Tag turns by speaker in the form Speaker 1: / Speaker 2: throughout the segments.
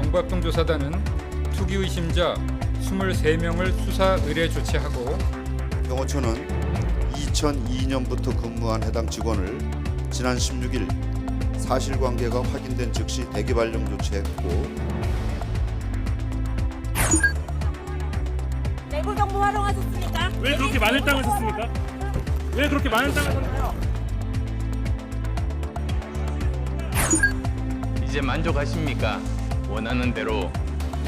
Speaker 1: 정보합동조사단은 투기 의심자 23명을 수사 의뢰 조치하고
Speaker 2: 경호처는 2002년부터 근무한 해당 직원을 지난 16일 사실관계가 확인된 즉시 대기 발령 조치했고
Speaker 3: 내부 정보 활용하셨습니까?
Speaker 4: 왜 그렇게 많은 땅을 샀습니까? 왜 그렇게 많은 땅을 샀나요?
Speaker 5: 이제 만족하십니까? 원하는 대로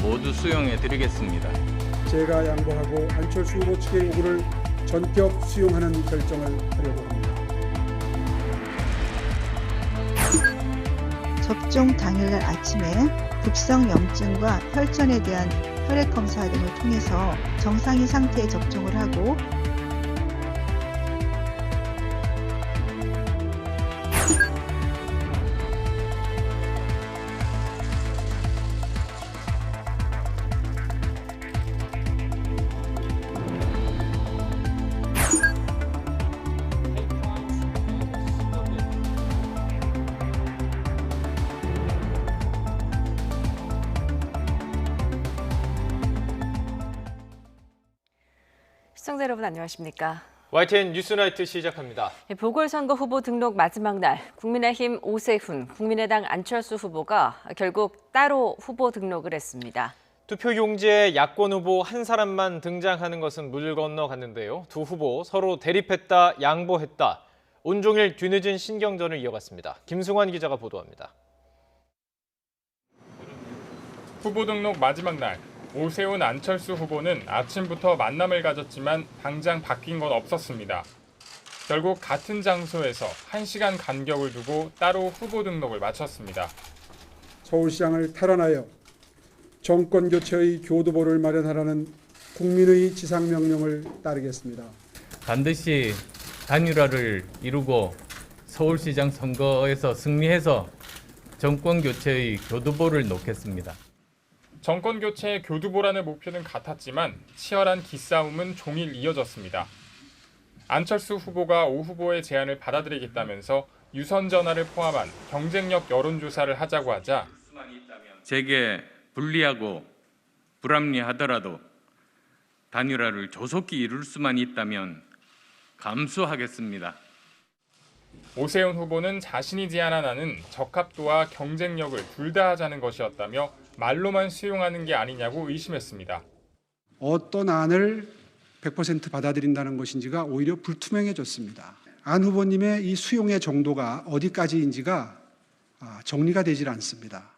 Speaker 5: 모두 수용해 드리겠습니다.
Speaker 6: 제가 양보하고 안철수 후보 측의 요구를 전격 수용하는 결정을 하려고 합니다.
Speaker 7: 접종 당일날 아침에 급성염증과 혈전에 대한 혈액 검사 등을 통해서 정상인 상태에 접종을 하고
Speaker 8: 시청자 여러분 안녕하십니까?
Speaker 9: YTN 뉴스나이트 시작합니다.
Speaker 8: 보궐선거 후보 등록 마지막 날 국민의힘 오세훈, 국민의당 안철수 후보가 결국 따로 후보 등록을 했습니다.
Speaker 9: 투표 용지에 야권 후보 한 사람만 등장하는 것은 물 건너갔는데요. 두 후보 서로 대립했다, 양보했다. 온종일 뒤늦은 신경전을 이어갔습니다. 김승환 기자가 보도합니다.
Speaker 10: 후보 등록 마지막 날 오세훈 안철수 후보는 아침부터 만남을 가졌지만 당장 바뀐 건 없었습니다. 결국 같은 장소에서 1시간 간격을 두고 따로 후보 등록을 마쳤습니다.
Speaker 6: 서울시장을 탈환하여 정권 교체의 교두보를 마련하라는 국민의 지상명령을 따르겠습니다.
Speaker 5: 반드시 단일화를 이루고 서울시장 선거에서 승리해서 정권 교체의 교두보를 놓겠습니다.
Speaker 10: 정권 교체의 교두보라는 목표는 같았지만 치열한 기싸움은 종일 이어졌습니다. 안철수 후보가 오 후보의 제안을 받아들이겠다면서 유선 전화를 포함한 경쟁력 여론조사를 하자고 하자
Speaker 5: 제게 불리하고 불합리하더라도 단일화를 조속히 이룰 수만 있다면 감수하겠습니다.
Speaker 10: 오세훈 후보는 자신이 제안한 안은 적합도와 경쟁력을 둘 다 하자는 것이었다며 말로만 수용하는 게 아니냐고 의심했습니다.
Speaker 6: 어떤 안을 100% 받아들인다는 것인지가 오히려 불투명해졌습니다. 안 후보님의 이 수용의 정도가 어디까지인지가 정리가 되질 않습니다.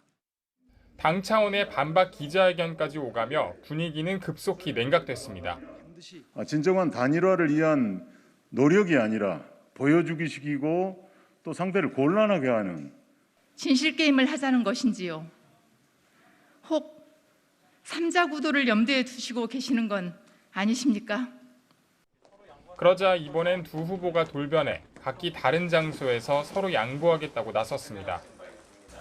Speaker 10: 당 차원의 반박 기자회견까지 오가며 분위기는 급속히 냉각됐습니다.
Speaker 11: 진정한 단일화를 위한 노력이 아니라 보여주기식이고 또 상대를 곤란하게 하는
Speaker 12: 진실게임을 하자는 것인지요? 혹 3자 구도를 염두에 두시고 계시는 건 아니십니까?
Speaker 10: 그러자 이번엔 두 후보가 돌변해 각기 다른 장소에서 서로 양보하겠다고 나섰습니다.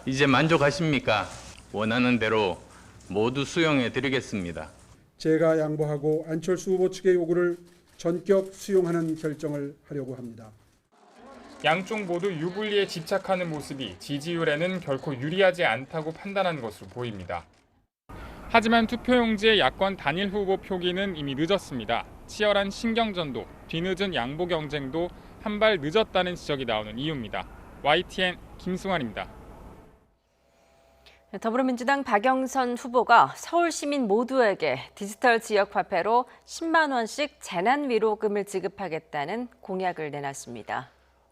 Speaker 5: 이제 만족하십니까? 원하는 대로 모두 수용해 드리겠습니다.
Speaker 6: 제가 양보하고 안철수 후보 측의 요구를 전격 수용하는 결정을 하려고 합니다.
Speaker 10: 양쪽 모두 유불리에 집착하는 모습이 지지율에는 결코 유리하지 않다고 판단한 것으로 보입니다. 하지만 투표용지의 야권 단일 후보 표기는 이미 늦었습니다. 치열한 신경전도, 뒤늦은 양보 경쟁도 한 발 늦었다는 지적이 나오는 이유입니다. YTN 김승환입니다.
Speaker 8: 더불어민주당 박영선 후보가 서울 시민 모두에게 디지털 지역 화폐로 10만 원씩 재난 위로금을 지급하겠다는 공약을 내놨습니다.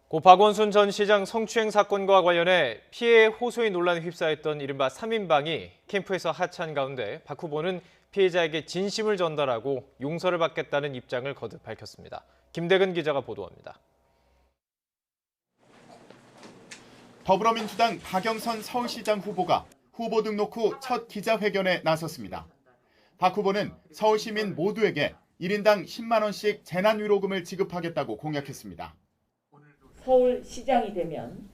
Speaker 9: 고 박원순 전 시장 성추행 사건과 관련해 피해 호소의 논란에 휩싸였던 이른바 3인방이 캠프에서 하차한 가운데 박 후보는 피해자에게 진심을 전달하고 용서를 받겠다는 입장을 거듭 밝혔습니다. 김대근 기자가 보도합니다.
Speaker 13: 더불어민주당 박영선 서울시장 후보가 후보 등록 후 첫 기자회견에 나섰습니다. 박 후보는 서울시민 모두에게 1인당 10만 원씩 재난위로금을 지급하겠다고 공약했습니다.
Speaker 14: 서울시장이 되면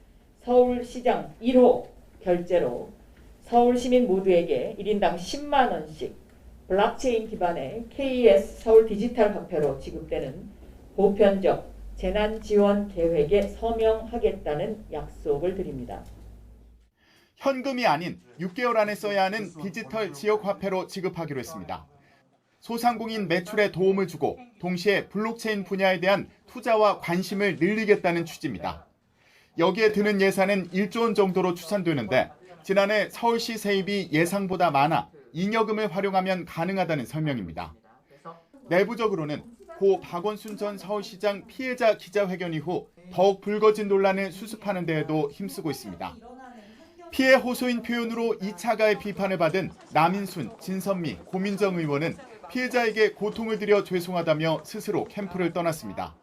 Speaker 14: 서울시장 1호 결제로 서울시민 모두에게 1인당 10만 원씩 블록체인 기반의 KES 서울 디지털 화폐로 지급되는 보편적 재난지원 계획에 서명하겠다는 약속을 드립니다.
Speaker 13: 현금이 아닌 6개월 안에 써야 하는 디지털 지역화폐로 지급하기로 했습니다. 소상공인 매출에 도움을 주고 동시에 블록체인 분야에 대한 투자와 관심을 늘리겠다는 취지입니다. 여기에 드는 예산은 1조 원 정도로 추산되는데 지난해 서울시 세입이 예상보다 많아 잉여금을 활용하면 가능하다는 설명입니다. 내부적으로는 고 박원순 전 서울시장 피해자 기자회견 이후 더욱 불거진 논란을 수습하는 데에도 힘쓰고 있습니다. 피해 호소인 표현으로 2차 가해 비판을 받은 남인순, 진선미, 고민정 의원은 피해자에게 고통을 드려 죄송하다며 스스로 캠프를 떠났습니다.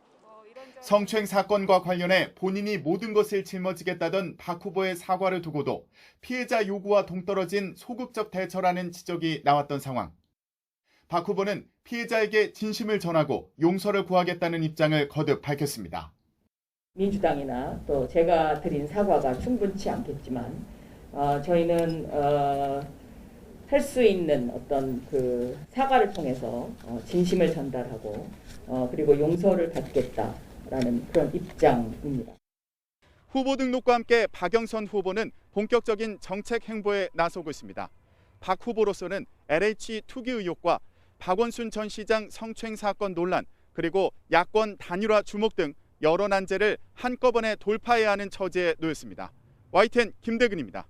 Speaker 13: 성추행 사건과 관련해 본인이 모든 것을 짊어지겠다던 박 후보의 사과를 두고도 피해자 요구와 동떨어진 소극적 대처라는 지적이 나왔던 상황. 박 후보는 피해자에게 진심을 전하고 용서를 구하겠다는 입장을 거듭 밝혔습니다.
Speaker 14: 민주당이나 또 제가 드린 사과가 충분치 않겠지만 저희는 할 수 있는 어떤 그 사과를 통해서 진심을 전달하고 그리고 용서를 받겠다라는 그런 입장입니다.
Speaker 13: 후보 등록과 함께 박영선 후보는 본격적인 정책 행보에 나서고 있습니다. 박 후보로서는 LH 투기 의혹과 박원순 전 시장 성추행 사건 논란 그리고 야권 단일화 주목 등 여러 난제를 한꺼번에 돌파해야 하는 처지에 놓였습니다. YTN 김대근입니다.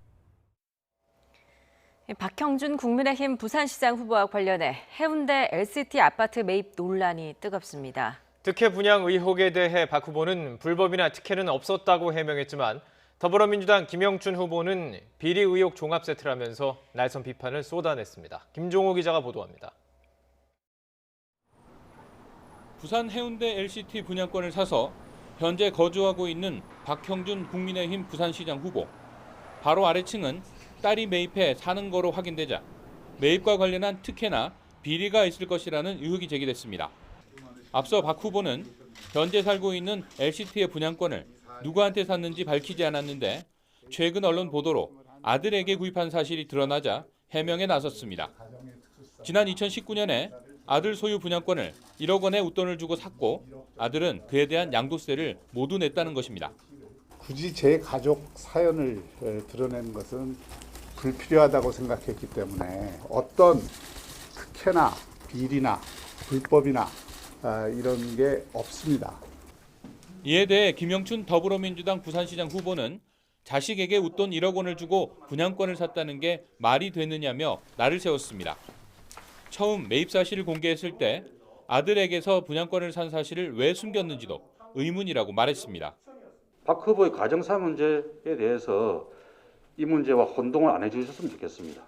Speaker 8: 박형준 국민의힘 부산시장 후보와 관련해 해운대 LCT 아파트 매입 논란이 뜨겁습니다.
Speaker 9: 특혜 분양 의혹에 대해 박 후보는 불법이나 특혜는 없었다고 해명했지만 더불어민주당 김영춘 후보는 비리 의혹 종합 세트라면서 날선 비판을 쏟아냈습니다. 김종호 기자가 보도합니다.
Speaker 15: 부산 해운대 LCT 분양권을 사서 현재 거주하고 있는 박형준 국민의힘 부산시장 후보. 바로 아래층은 딸이 매입해 사는 거로 확인되자 매입과 관련한 특혜나 비리가 있을 것이라는 의혹이 제기됐습니다. 앞서 박 후보는 현재 살고 있는 LCT의 분양권을 누구한테 샀는지 밝히지 않았는데 최근 언론 보도로 아들에게 구입한 사실이 드러나자 해명에 나섰습니다. 지난 2019년에 아들 소유 분양권을 1억 원의 웃돈을 주고 샀고 아들은 그에 대한 양도세를 모두 냈다는 것입니다.
Speaker 16: 굳이 제 가족 사연을 드러내는 것은 불필요하다고 생각했기 때문에 어떤 특혜나 비리나 불법이나 이런 게 없습니다.
Speaker 15: 이에 대해 김영춘 더불어민주당 부산시장 후보는 자식에게 웃돈 1억 원을 주고 분양권을 샀다는 게 말이 되느냐며 날을 세웠습니다. 처음 매입 사실을 공개했을 때 아들에게서 분양권을 산 사실을 왜 숨겼는지도 의문이라고 말했습니다.
Speaker 17: 박 후보의 가정사 문제에 대해서 이 문제와 혼동을 안 해주셨으면 좋겠습니다.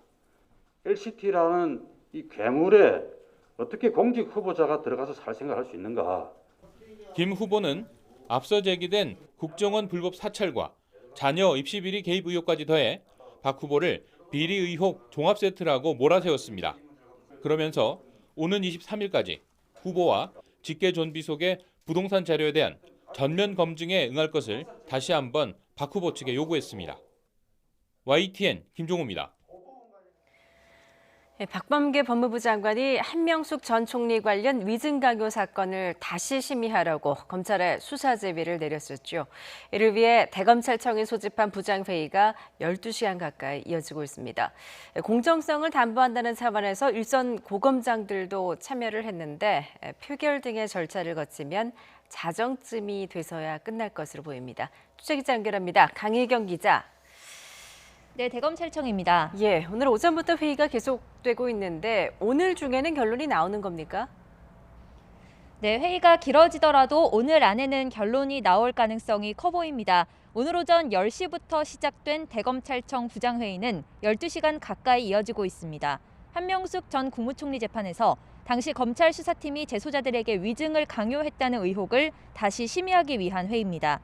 Speaker 17: LCT라는 이 괴물에 어떻게 공직 후보자가 들어가서 살 생각을 할 수 있는가.
Speaker 15: 김 후보는 앞서 제기된 국정원 불법 사찰과 자녀 입시 비리 개입 의혹까지 더해 박 후보를 비리 의혹 종합 세트라고 몰아세웠습니다. 그러면서 오는 23일까지 후보와 직계 존비 속의 부동산 자료에 대한 전면 검증에 응할 것을 다시 한번 박 후보 측에 요구했습니다. YTN 김종호입니다.
Speaker 8: 박범계 법무부 장관이 한명숙 전 총리 관련 위증 강요 사건을 다시 심의하라고 검찰에 수사 제의를 내렸었죠. 이를 위해 대검찰청이 소집한 부장회의가 12시간 가까이 이어지고 있습니다. 공정성을 담보한다는 차원에서 일선 고검장들도 참여를 했는데 표결 등의 절차를 거치면 자정쯤이 돼서야 끝날 것으로 보입니다. 취재기자 연결합니다. 강혜경 기자.
Speaker 18: 네, 대검찰청입니다.
Speaker 8: 예, 오늘 오전부터 회의가 계속되고 있는데 오늘 중에는 결론이 나오는 겁니까?
Speaker 18: 네, 회의가 길어지더라도 오늘 안에는 결론이 나올 가능성이 커 보입니다. 오늘 오전 10시부터 시작된 대검찰청 부장회의는 12시간 가까이 이어지고 있습니다. 한명숙 전 국무총리 재판에서 당시 검찰 수사팀이 재소자들에게 위증을 강요했다는 의혹을 다시 심의하기 위한 회의입니다.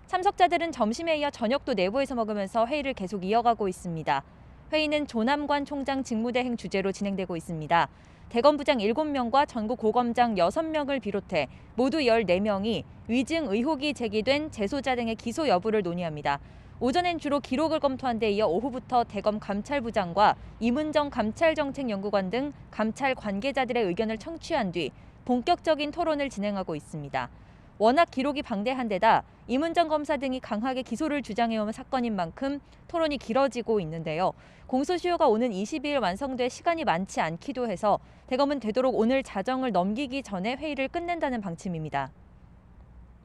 Speaker 18: 참석자들은 점심에 이어 저녁도 내부에서 먹으면서 회의를 계속 이어가고 있습니다. 회의는 조남관 총장 직무대행 주재로 진행되고 있습니다. 대검부장 7명과 전국 고검장 6명을 비롯해 모두 14명이 위증 의혹이 제기된 재소자 등의 기소 여부를 논의합니다. 오전엔 주로 기록을 검토한 데 이어 오후부터 대검 감찰부장과 이문정 감찰정책연구관 등 감찰 관계자들의 의견을 청취한 뒤 본격적인 토론을 진행하고 있습니다. 워낙 기록이 방대한 데다 이문정 검사 등이 강하게 기소를 주장해온 사건인 만큼 토론이 길어지고 있는데요. 공소시효가 오는 22일 완성돼 시간이 많지 않기도 해서 대검은 되도록 오늘 자정을 넘기기 전에 회의를 끝낸다는 방침입니다.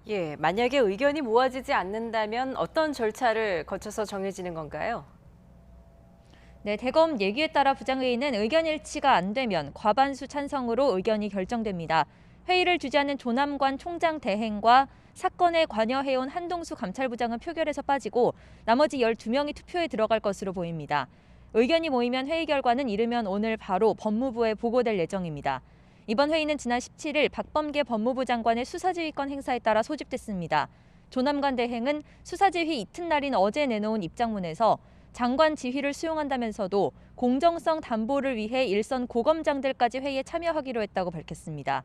Speaker 8: 예, 만약에 의견이 모아지지 않는다면 어떤 절차를 거쳐서 정해지는 건가요?
Speaker 18: 네, 대검 예규에 따라 부장회의는 의견 일치가 안 되면 과반수 찬성으로 의견이 결정됩니다. 회의를 주재하는 조남관 총장 대행과 사건에 관여해온 한동수 감찰부장은 표결에서 빠지고 나머지 12명이 투표에 들어갈 것으로 보입니다. 의견이 모이면 회의 결과는 이르면 오늘 바로 법무부에 보고될 예정입니다. 이번 회의는 지난 17일 박범계 법무부 장관의 수사지휘권 행사에 따라 소집됐습니다. 조남관 대행은 수사지휘 이튿날인 어제 내놓은 입장문에서 장관 지휘를 수용한다면서도 공정성 담보를 위해 일선 고검장들까지 회의에 참여하기로 했다고 밝혔습니다.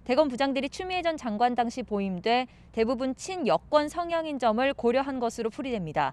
Speaker 18: 대검 부장들이 추미애 전 장관 당시 보임돼 대부분 친여권 성향인 점을 고려한 것으로 풀이됩니다.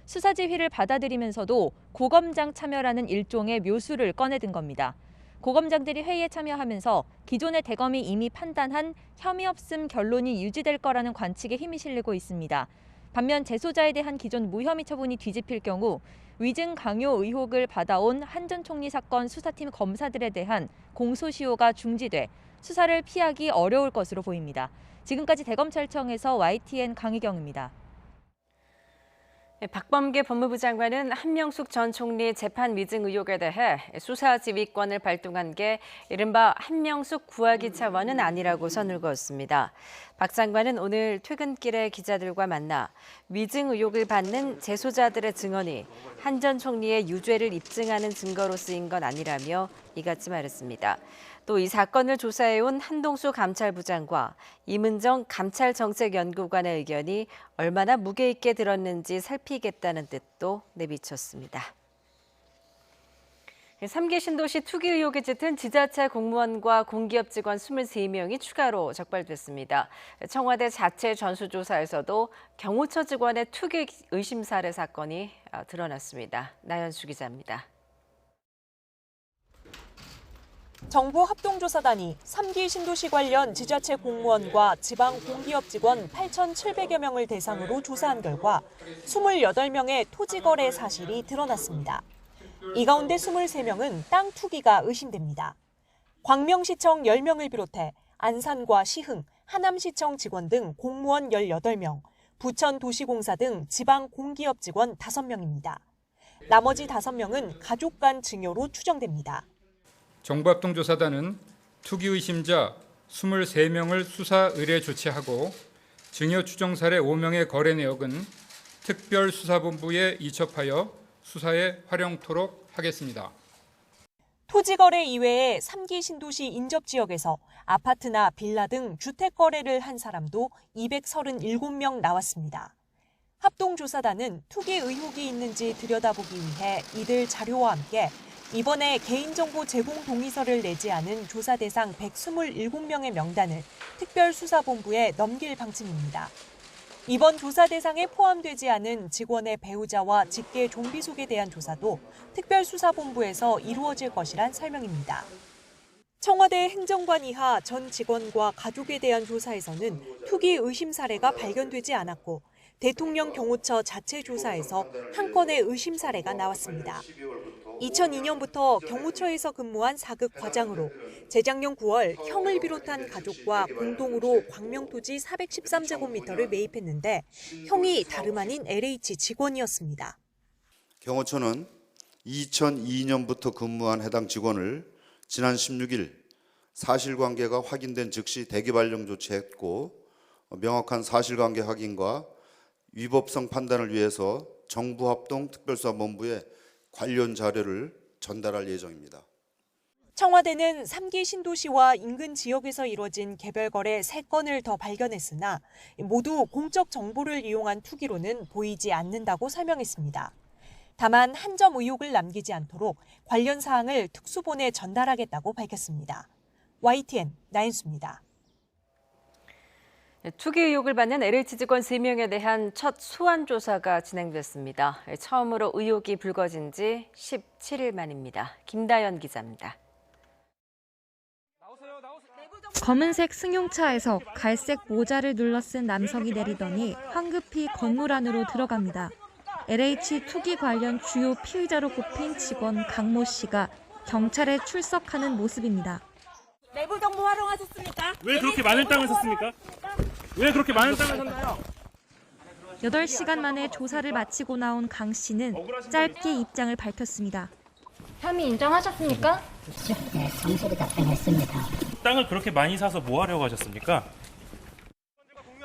Speaker 18: 수사 지휘를 받아들이면서도 고검장 참여라는 일종의 묘수를 꺼내든 겁니다. 고검장들이 회의에 참여하면서 기존의 대검이 이미 판단한 혐의 없음 결론이 유지될 거라는 관측에 힘이 실리고 있습니다. 반면 재소자에 대한 기존 무혐의 처분이 뒤집힐 경우 위증 강요 의혹을 받아온 한 전 총리 사건 수사팀 검사들에 대한 공소시효가 중지돼 수사를 피하기 어려울 것으로 보입니다. 지금까지 대검찰청에서 YTN 강희경입니다.
Speaker 8: 박범계 법무부 장관은 한명숙 전 총리 재판 위증 의혹에 대해 수사 지휘권을 발동한 게 이른바 한명숙 구하기 차원은 아니라고 선을 그었습니다. 박 장관은 오늘 퇴근길에 기자들과 만나 위증 의혹을 받는 재소자들의 증언이 한 전 총리의 유죄를 입증하는 증거로 쓰인 건 아니라며 이같이 말했습니다. 또 이 사건을 조사해온 한동수 감찰부장과 이문정 감찰정책연구관의 의견이 얼마나 무게 있게 들었는지 살피겠다는 뜻도 내비쳤습니다. 3기 신도시 투기 의혹에 짙은 지자체 공무원과 공기업 직원 23명이 추가로 적발됐습니다. 청와대 자체 전수조사에서도 경호처 직원의 투기 의심 사례 사건이 드러났습니다. 나연수 기자입니다.
Speaker 19: 정부 합동조사단이 3기 신도시 관련 지자체 공무원과 지방 공기업 직원 8,700여 명을 대상으로 조사한 결과 28명의 토지 거래 사실이 드러났습니다. 이 가운데 23명은 땅 투기가 의심됩니다. 광명시청 10명을 비롯해 안산과 시흥, 하남시청 직원 등 공무원 18명, 부천도시공사 등 지방 공기업 직원 5명입니다. 나머지 5명은 가족 간 증여로 추정됩니다.
Speaker 1: 정부합동조사단은 투기 의심자 23명을 수사 의뢰 조치하고 증여 추정 사례 5명의 거래 내역은 특별수사본부에 이첩하여 수사에 활용토록 하겠습니다.
Speaker 19: 토지 거래 이외에 3기 신도시 인접 지역에서 아파트나 빌라 등 주택 거래를 한 사람도 237명 나왔습니다. 합동조사단은 투기 의혹이 있는지 들여다보기 위해 이들 자료와 함께 이번에 개인정보 제공 동의서를 내지 않은 조사 대상 127명의 명단을 특별수사본부에 넘길 방침입니다. 이번 조사 대상에 포함되지 않은 직원의 배우자와 직계 좀비 속에 대한 조사도 특별수사본부에서 이루어질 것이란 설명입니다. 청와대 행정관 이하 전 직원과 가족에 대한 조사에서는 투기 의심 사례가 발견되지 않았고 대통령 경호처 자체 조사에서 한 건의 의심 사례가 나왔습니다. 2002년부터 경호처에서 근무한 4급 과장으로 재작년 9월 형을 비롯한 가족과 공동으로 광명토지 413제곱미터를 매입했는데 형이 다름 아닌 LH 직원이었습니다.
Speaker 2: 경호처는 2002년부터 근무한 해당 직원을 지난 16일 사실관계가 확인된 즉시 대기발령 조치했고 명확한 사실관계 확인과 위법성 판단을 위해서 정부합동특별수사본부에 관련 자료를 전달할 예정입니다.
Speaker 19: 청와대는 3기 신도시와 인근 지역에서 이뤄진 개별 거래 3건을 더 발견했으나 모두 공적 정보를 이용한 투기로는 보이지 않는다고 설명했습니다. 다만 한 점 의혹을 남기지 않도록 관련 사항을 특수본에 전달하겠다고 밝혔습니다. YTN 나인수입니다.
Speaker 8: 투기 의혹을 받는 LH 직원 3명에 대한 첫 소환 조사가 진행됐습니다. 처음으로 의혹이 불거진 지 17일 만입니다. 김다연 기자입니다.
Speaker 20: 검은색 승용차에서 갈색 모자를 눌러 쓴 남성이 내리더니 황급히 건물 안으로 들어갑니다. LH 투기 관련 주요 피의자로 꼽힌 직원 강모 씨가 경찰에 출석하는 모습입니다.
Speaker 3: 내부 정보 활용하셨습니까?
Speaker 4: 왜 그렇게 많은 땅을 샀습니까? 왜 그렇게 많은 땅을 샀나요?
Speaker 20: 8시간 만에 조사를 마치고 나온 강 씨는 짧게 입장을 밝혔습니다.
Speaker 18: 혐의 인정하셨습니까?
Speaker 21: 네, 성실히 답변했습니다.
Speaker 4: 땅을 그렇게 많이 사서 뭐 하려고 하셨습니까?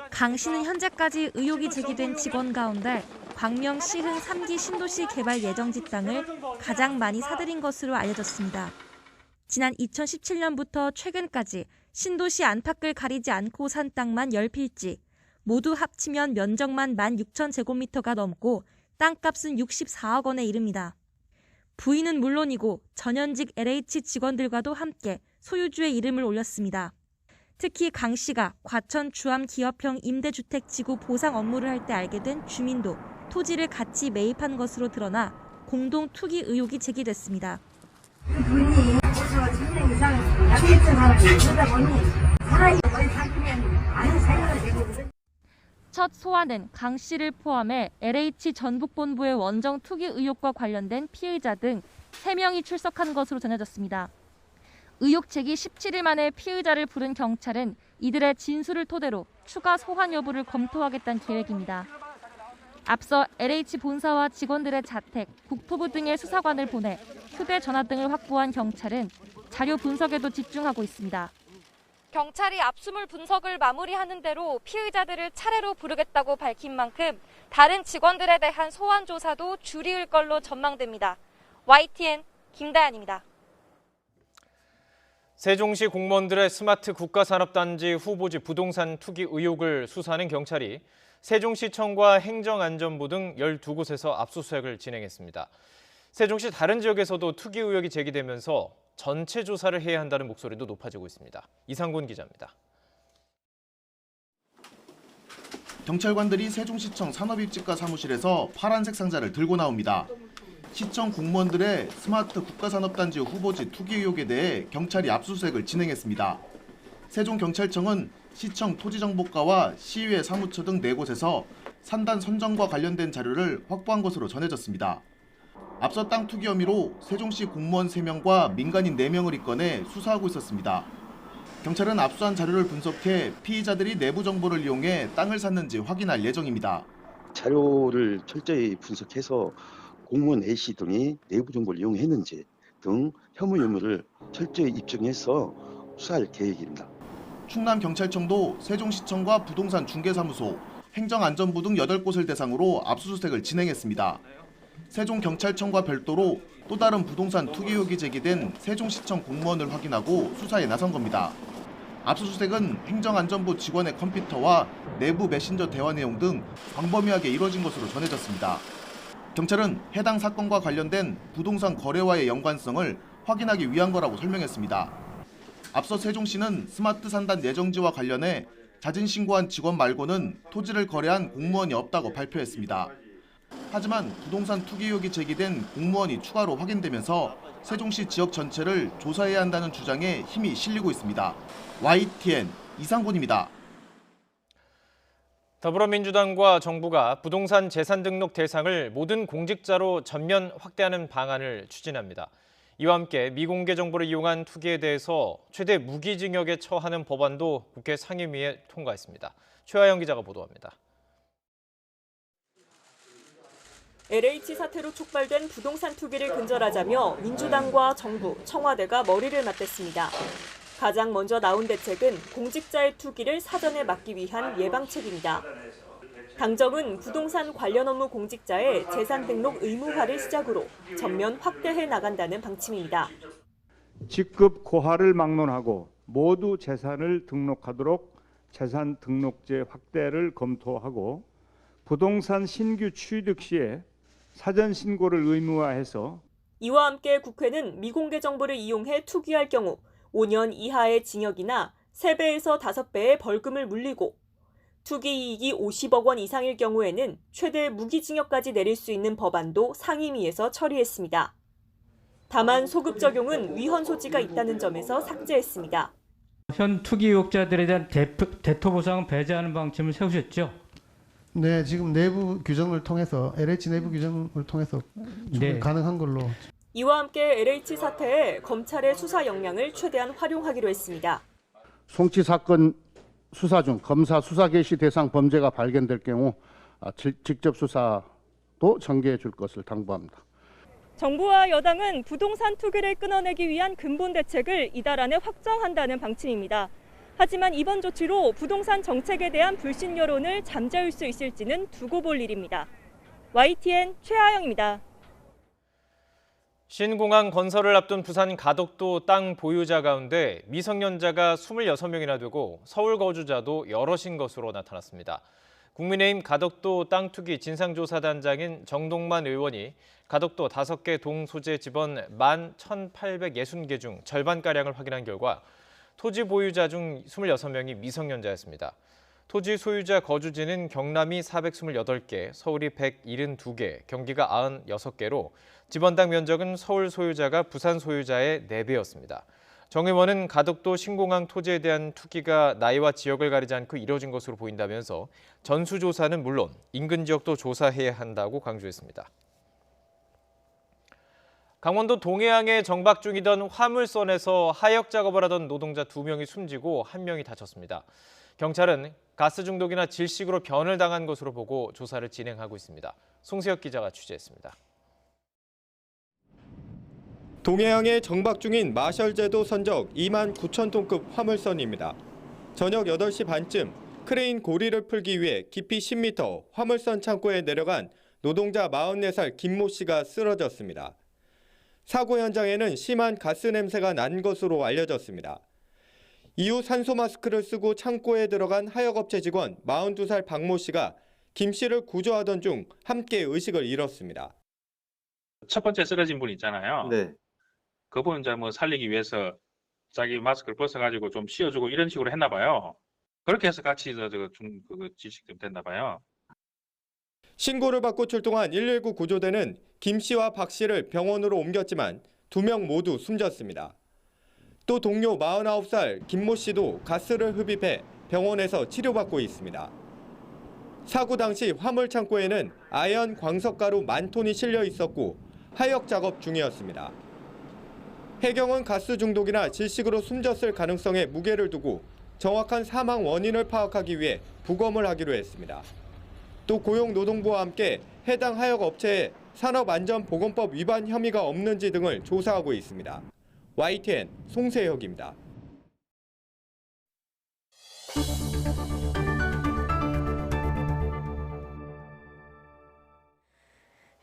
Speaker 20: 강 씨는 현재까지 의혹이 제기된 직원 가운데 광명 시흥 3기 신도시 개발 예정지 땅을 가장 많이 사들인 것으로 알려졌습니다. 지난 2017년부터 최근까지 신도시 안팎을 가리지 않고 산 땅만 10필지, 모두 합치면 면적만 16,000제곱미터가 넘고 땅값은 64억 원에 이릅니다. 부인은 물론이고 전현직 LH 직원들과도 함께 소유주의 이름을 올렸습니다. 특히 강 씨가 과천 주암 기업형 임대주택 지구 보상 업무를 할 때 알게 된 주민도 토지를 같이 매입한 것으로 드러나 공동 투기 의혹이 제기됐습니다.
Speaker 21: 부인이 10년 이상 약했잖아요. 그러다 보니 사람이 머리 삼키면 아는 사유가 되거든요.
Speaker 20: 첫 소환은 강 씨를 포함해 LH 전북본부의 원정 투기 의혹과 관련된 피의자 등 3명이 출석한 것으로 전해졌습니다. 의혹 제기 17일 만에 피의자를 부른 경찰은 이들의 진술을 토대로 추가 소환 여부를 검토하겠다는 계획입니다. 앞서 LH 본사와 직원들의 자택, 국토부 등의 수사관을 보내 휴대전화 등을 확보한 경찰은 자료 분석에도 집중하고 있습니다.
Speaker 18: 경찰이 압수물 분석을 마무리하는 대로 피의자들을 차례로 부르겠다고 밝힌 만큼 다른 직원들에 대한 소환 조사도 줄이을 걸로 전망됩니다. YTN 김다연입니다.
Speaker 9: 세종시 공무원들의 스마트 국가산업단지 후보지 부동산 투기 의혹을 수사하는 경찰이 세종시청과 행정안전부 등 12곳에서 압수수색을 진행했습니다. 세종시 다른 지역에서도 투기 의혹이 제기되면서 전체 조사를 해야 한다는 목소리도 높아지고 있습니다. 이상곤 기자입니다.
Speaker 22: 경찰관들이 세종시청 산업입지과 사무실에서 파란색 상자를 들고 나옵니다. 시청 공무원들의 스마트 국가산업단지 후보지 투기 의혹에 대해 경찰이 압수수색을 진행했습니다. 세종경찰청은 시청 토지정보과와 시의회 사무처 등 4곳에서 산단 선정과 관련된 자료를 확보한 것으로 전해졌습니다. 앞서 땅 투기 혐의로 세종시 공무원 3명과 민간인 4명을 입건해 수사하고 있었습니다. 경찰은 압수한 자료를 분석해 피의자들이 내부 정보를 이용해 땅을 샀는지 확인할 예정입니다.
Speaker 23: 자료를 철저히 분석해서 공무원 A씨 등이 내부 정보를 이용했는지 등 혐의 유무를 철저히 입증해서 수사할 계획입니다.
Speaker 22: 충남경찰청도 세종시청과 부동산 중개사무소, 행정안전부 등 8곳을 대상으로 압수수색을 진행했습니다. 세종경찰청과 별도로 또 다른 부동산 투기 의혹이 제기된 세종시청 공무원을 확인하고 수사에 나선 겁니다. 압수수색은 행정안전부 직원의 컴퓨터와 내부 메신저 대화 내용 등 광범위하게 이루어진 것으로 전해졌습니다. 경찰은 해당 사건과 관련된 부동산 거래와의 연관성을 확인하기 위한 거라고 설명했습니다. 앞서 세종시는 스마트 산단 예정지와 관련해 자진신고한 직원 말고는 토지를 거래한 공무원이 없다고 발표했습니다. 하지만 부동산 투기 의혹이 제기된 공무원이 추가로 확인되면서 세종시 지역 전체를 조사해야 한다는 주장에 힘이 실리고 있습니다. YTN 이상곤입니다.
Speaker 9: 더불어민주당과 정부가 부동산 재산 등록 대상을 모든 공직자로 전면 확대하는 방안을 추진합니다. 이와 함께 미공개 정보를 이용한 투기에 대해서 최대 무기징역에 처하는 법안도 국회 상임위에 통과했습니다. 최하영 기자가 보도합니다.
Speaker 19: LH 사태로 촉발된 부동산 투기를 근절하자며 민주당과 정부, 청와대가 머리를 맞댔습니다. 가장 먼저 나온 대책은 공직자의 투기를 사전에 막기 위한 예방책입니다. 당정은 부동산 관련 업무 공직자의 재산 등록 의무화를 시작으로 전면 확대해 나간다는 방침입니다.
Speaker 24: 직급 고하를 막론하고 모두 재산을 등록하도록 재산 등록제 확대를 검토하고 부동산 신규 취득 시에 사전 신고를 의무화해서
Speaker 19: 이와 함께 국회는 미공개 정보를 이용해 투기할 경우 5년 이하의 징역이나 3배에서 5배의 벌금을 물리고 투기 이익이 50억 원 이상일 경우에는 최대 무기징역까지 내릴 수 있는 법안도 상임위에서 처리했습니다. 다만 소급 적용은 위헌 소지가 있다는 점에서 삭제했습니다.
Speaker 5: 현 투기 의혹자들에 대한 대토 보상은 배제하는 방침을 세우셨죠?
Speaker 7: 네, 지금 내부 규정을 통해서 LH 내부 규정을 통해서 충분히 가능한 걸로.
Speaker 19: 이와 함께 LH 사태에 검찰의 수사 역량을 최대한 활용하기로 했습니다.
Speaker 11: 송치 사건 수사 중 검사 수사 개시 대상 범죄가 발견될 경우 직접 수사도 전개해 줄 것을 당부합니다.
Speaker 19: 정부와 여당은 부동산 투기를 끊어내기 위한 근본 대책을 이달 안에 확정한다는 방침입니다. 하지만 이번 조치로 부동산 정책에 대한 불신 여론을 잠재울 수 있을지는 두고 볼 일입니다. YTN 최하영입니다.
Speaker 9: 신공항 건설을 앞둔 부산 가덕도 땅 보유자 가운데 미성년자가 26명이나 되고 서울 거주자도 여럿인 것으로 나타났습니다. 국민의힘 가덕도 땅 투기 진상조사단장인 정동만 의원이 가덕도 5개 동 소재 집원 11,860개 중 절반가량을 확인한 결과 토지 보유자 중 26명이 미성년자였습니다. 토지 소유자 거주지는 경남이 428개, 서울이 172개, 경기가 96개로 집원당 면적은 서울 소유자가 부산 소유자의 4배였습니다. 정 의원은 가덕도 신공항 토지에 대한 투기가 나이와 지역을 가리지 않고 이뤄진 것으로 보인다면서 전수조사는 물론 인근 지역도 조사해야 한다고 강조했습니다. 강원도 동해안에 정박 중이던 화물선에서 하역 작업을 하던 노동자 2명이 숨지고 1명이 다쳤습니다. 경찰은 가스 중독이나 질식으로 변을 당한 것으로 보고 조사를 진행하고 있습니다. 송세혁 기자가 취재했습니다.
Speaker 12: 동해항에 정박 중인 마셜제도 선적 29,000톤급 화물선입니다. 저녁 8시 반쯤 크레인 고리를 풀기 위해 깊이 10m 화물선 창고에 내려간 노동자 44살 김모 씨가 쓰러졌습니다. 사고 현장에는 심한 가스 냄새가 난 것으로 알려졌습니다. 이후 산소 마스크를 쓰고 창고에 들어간 하역업체 직원 42살 박모 씨가 김 씨를 구조하던 중 함께 의식을 잃었습니다.
Speaker 25: 첫 번째 쓰러진 분 있잖아요.
Speaker 12: 네.
Speaker 25: 그분 이제 뭐 살리기 위해서 자기 마스크를 벗어가지고 좀 씌워주고 이런 식으로 했나 봐요. 그렇게 해서 같이 좀 지식 좀 됐나 봐요.
Speaker 12: 신고를 받고 출동한 119 구조대는 김 씨와 박 씨를 병원으로 옮겼지만 2명 모두 숨졌습니다. 또 동료 49살 김모 씨도 가스를 흡입해 병원에서 치료받고 있습니다. 사고 당시 화물 창고에는 아연 광석가루 10,000톤이 실려 있었고 하역 작업 중이었습니다. 해경은 가스 중독이나 질식으로 숨졌을 가능성에 무게를 두고 정확한 사망 원인을 파악하기 위해 부검을 하기로 했습니다. 또 고용노동부와 함께 해당 하역 업체에 산업안전보건법 위반 혐의가 없는지 등을 조사하고 있습니다. YTN 송세혁입니다.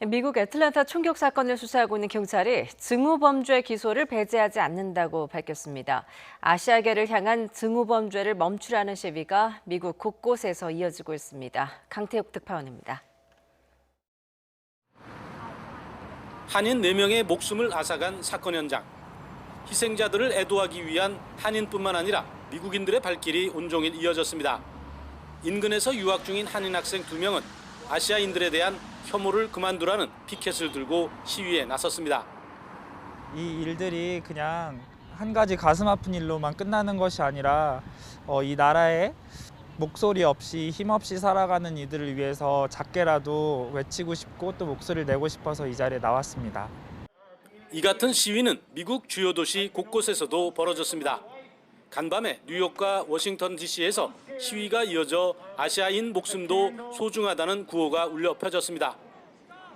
Speaker 8: 미국 애틀랜타 총격 사건을 수사하고 있는 경찰이 증오범죄 기소를 배제하지 않는다고 밝혔습니다. 아시아계를 향한 증오범죄를 멈추라는 시위가 미국 곳곳에서 이어지고 있습니다. 강태욱 특파원입니다.
Speaker 26: 한인 4명의 목숨을 앗아간 사건 현장. 희생자들을 애도하기 위한 한인뿐만 아니라 미국인들의 발길이 온종일 이어졌습니다. 인근에서 유학 중인 한인 학생 2명은 아시아인들에 대한 혐오를 그만두라는 피켓을 들고 시위에 나섰습니다.
Speaker 27: 이 일들이 그냥 한 가지 가슴 아픈 일로만 끝나는 것이 아니라 이 나라의 목소리 없이 힘없이 살아가는 이들을 위해서 작게라도 외치고 싶고 또 목소리를 내고 싶어서 이 자리에 나왔습니다.
Speaker 26: 이 같은 시위는 미국 주요 도시 곳곳에서도 벌어졌습니다. 간밤에 뉴욕과 워싱턴 DC에서 시위가 이어져 아시아인 목숨도 소중하다는 구호가 울려 펴졌습니다.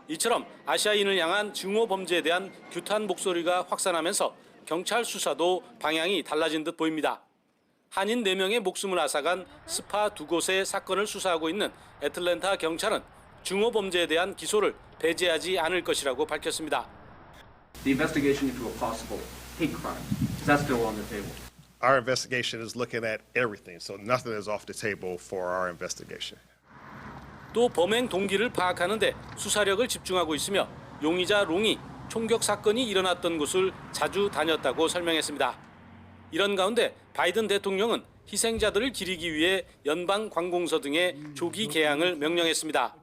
Speaker 26: 이처럼 아시아인을 향한 증오 범죄에 대한 규탄 목소리가 확산하면서 경찰 수사도 방향이 달라진 듯 보입니다. 한인 4명의 목숨을 앗아간 스파 2곳의 사건을 수사하고 있는 애틀랜타 경찰은 증오 범죄에 대한 기소를 배제하지 않을 것이라고 밝혔습니다.
Speaker 28: The investigation into a possible hate crime, is that still on the table?
Speaker 29: Our investigation is looking at everything, so nothing is off the table for our investigation.
Speaker 26: 또 범행 동기를 파악하는 데 수사력을 집중하고 있으며 용의자 롱이 총격 사건이 일어났던 곳을 자주 다녔다고 설명했습니다. 이런 가운데 바이든 대통령은 희생자들을 기리기 위해 연방 관공서 등의 조기 개항을 명령했습니다.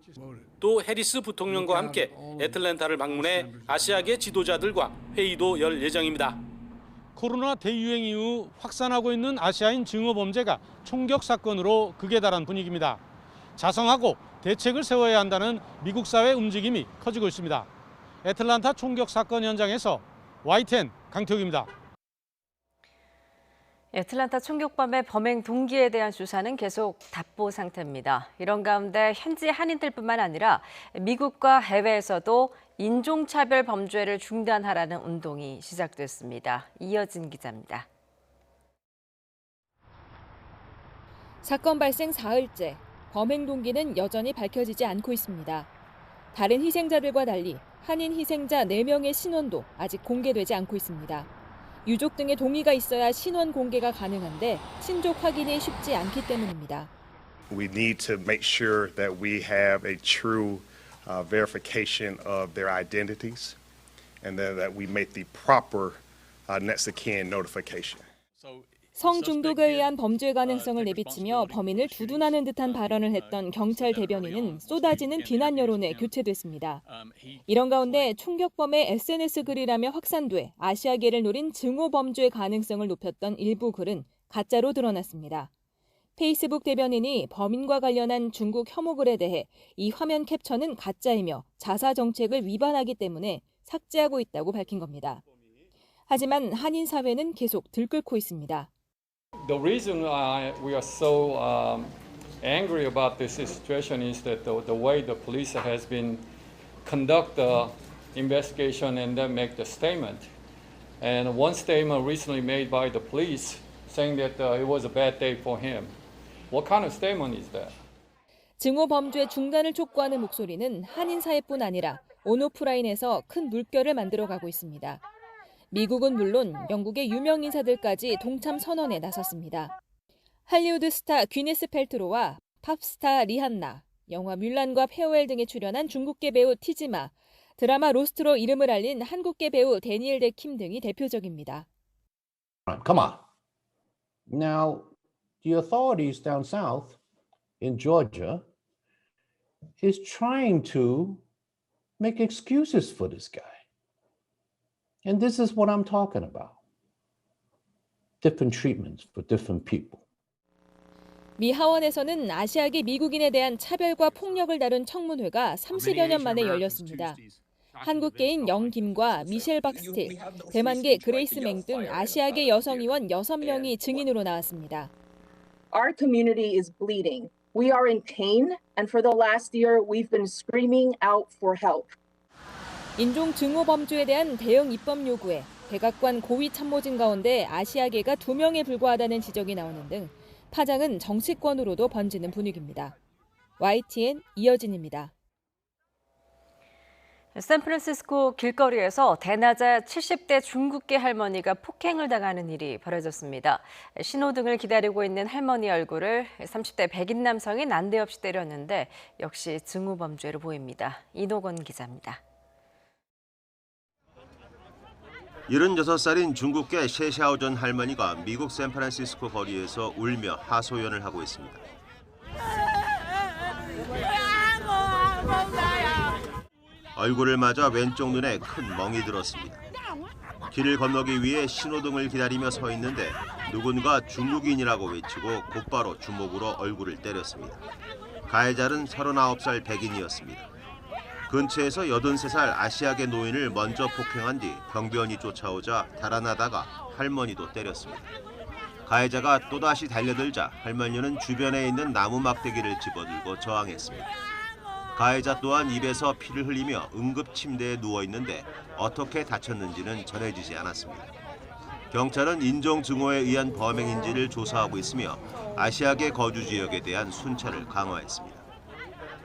Speaker 26: 또 해리스 부통령과 함께 애틀랜타를 방문해 아시아계 지도자들과 회의도 열 예정입니다. 코로나 대유행 이후 확산하고 있는 아시아인 증오 범죄가 총격 사건으로 극에 달한 분위기입니다. 자성하고 대책을 세워야 한다는 미국 사회 움직임이 커지고 있습니다. 애틀란타 총격 사건 현장에서 YTN 강태욱입니다.
Speaker 8: 애틀란타 총격범의 범행 동기에 대한 수사는 계속 답보 상태입니다. 이런 가운데 현지 한인들뿐만 아니라 미국과 해외에서도 인종차별 범죄를 중단하라는 운동이 시작됐습니다. 이어진 기자입니다.
Speaker 1: 사건 발생 사흘째, 범행 동기는 여전히 밝혀지지 않고 있습니다. 다른 희생자들과 달리 한인 희생자 4명의 신원도 아직 공개되지 않고 있습니다. 유족 등의 동의가 있어야 신원 공개가 가능한데 친족 확인이 쉽지 않기 때문입니다.
Speaker 29: We need to make sure that we have a true verification of their identities and that we make the proper next of kin notification.
Speaker 1: 성중독에 의한 범죄 가능성을 내비치며 범인을 두둔하는 듯한 발언을 했던 경찰 대변인은 쏟아지는 비난 여론에 교체됐습니다. 이런 가운데 총격범의 SNS 글이라며 확산돼 아시아계를 노린 증오 범죄 가능성을 높였던 일부 글은 가짜로 드러났습니다. 페이스북 대변인이 범인과 관련한 중국 혐오 글에 대해 이 화면 캡처는 가짜이며 자사 정책을 위반하기 때문에 삭제하고 있다고 밝힌 겁니다. 하지만 한인 사회는 계속 들끓고 있습니다.
Speaker 2: The reason we are so angry about this situation is that the way the police has been conduct the investigation and then make the statement. And one statement recently made by the police saying that it was a bad day for him. What kind of statement is that?
Speaker 1: 증오 범죄 중단을 촉구하는 목소리는 한인 사회뿐 아니라 온오프라인에서 큰 물결을 만들어가고 있습니다. 미국은 물론 영국의 유명 인사들까지 동참 선언에 나섰습니다. 할리우드 스타 귀네스 펠트로와 팝스타 리한나, 영화 뮬란과 페어웰 등에 출연한 중국계 배우 티지마, 드라마 로스트로 이름을 알린 한국계 배우 데니엘 데킴 등이 대표적입니다.
Speaker 6: Come on. Now, the authorities down south in Georgia is trying to make excuses for this guy. And this is what I'm talking about. Different treatments for different people.
Speaker 1: 미 하원에서는 아시아계 미국인에 대한 차별과 폭력을 다룬 청문회가 30여 년 만에 열렸습니다. 한국계인 영김과 미셸 박스틸, 대만계 그레이스 맹 등 아시아계 여성 의원 6명이 증인으로 나왔습니다.
Speaker 10: Our community is bleeding. We are in pain, and for the last year, we've been screaming out for help.
Speaker 1: 인종 증오 범죄에 대한 대응 입법 요구에 백악관 고위 참모진 가운데 아시아계가 2명에 불과하다는 지적이 나오는 등 파장은 정치권으로도 번지는 분위기입니다. YTN 이어진입니다.
Speaker 8: 샌프란시스코 길거리에서 대낮에 70대 중국계 할머니가 폭행을 당하는 일이 벌어졌습니다. 신호등을 기다리고 있는 할머니 얼굴을 30대 백인 남성이 난데없이 때렸는데 역시 증오 범죄로 보입니다. 이노건 기자입니다.
Speaker 13: 76살인 중국계 셰샤오전 할머니가 미국 샌프란시스코 거리에서 울며 하소연을 하고 있습니다. 얼굴을 맞아 왼쪽 눈에 큰 멍이 들었습니다. 길을 건너기 위해 신호등을 기다리며 서 있는데 누군가 중국인이라고 외치고 곧바로 주먹으로 얼굴을 때렸습니다. 가해자는 39살 백인이었습니다. 근처에서 83살 아시아계 노인을 먼저 폭행한 뒤 경비원이 쫓아오자 달아나다가 할머니도 때렸습니다. 가해자가 또다시 달려들자 할머니는 주변에 있는 나무 막대기를 집어들고 저항했습니다. 가해자 또한 입에서 피를 흘리며 응급 침대에 누워 있는데 어떻게 다쳤는지는 전해지지 않았습니다. 경찰은 인종 증오에 의한 범행인지를 조사하고 있으며 아시아계 거주 지역에 대한 순찰을 강화했습니다.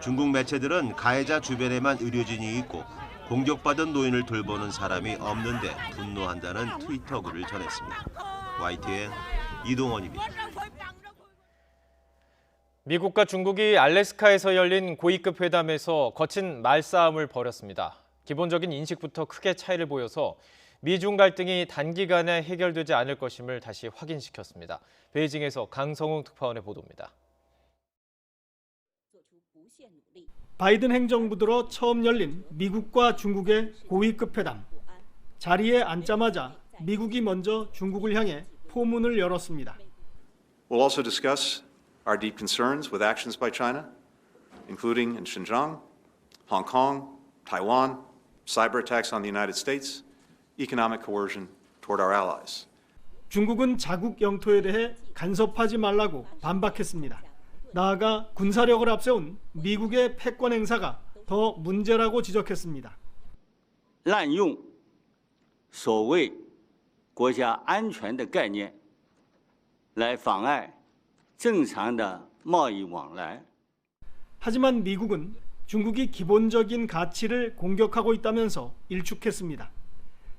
Speaker 13: 중국 매체들은 가해자 주변에만 의료진이 있고 공격받은 노인을 돌보는 사람이 없는데 분노한다는 트위터 글을 전했습니다. YTN 이동원입니다.
Speaker 9: 미국과 중국이 알래스카에서 열린 고위급 회담에서 거친 말싸움을 벌였습니다. 기본적인 인식부터 크게 차이를 보여서 미중 갈등이 단기간에 해결되지 않을 것임을 다시 확인시켰습니다. 베이징에서 강성웅 특파원의 보도입니다.
Speaker 14: 바이든 행정부 들어 처음 열린 미국과 중국의 고위급 회담. 자리에 앉자마자 미국이 먼저 중국을 향해 포문을 열었습니다.
Speaker 3: We'll also discuss our deep concerns with actions by China, including in Xinjiang, Hong Kong, Taiwan, cyber attacks on the United States, economic coercion toward our allies.
Speaker 14: 중국은 자국 영토에 대해 간섭하지 말라고 반박했습니다. 나아가 군사력을 앞세운 미국의 패권 행사가 더 문제라고 지적했습니다.
Speaker 4: 滥用所谓国家安全的概念来妨碍正常的贸易往来。
Speaker 14: 하지만 미국은 중국이 기본적인 가치를 공격하고 있다면서 일축했습니다.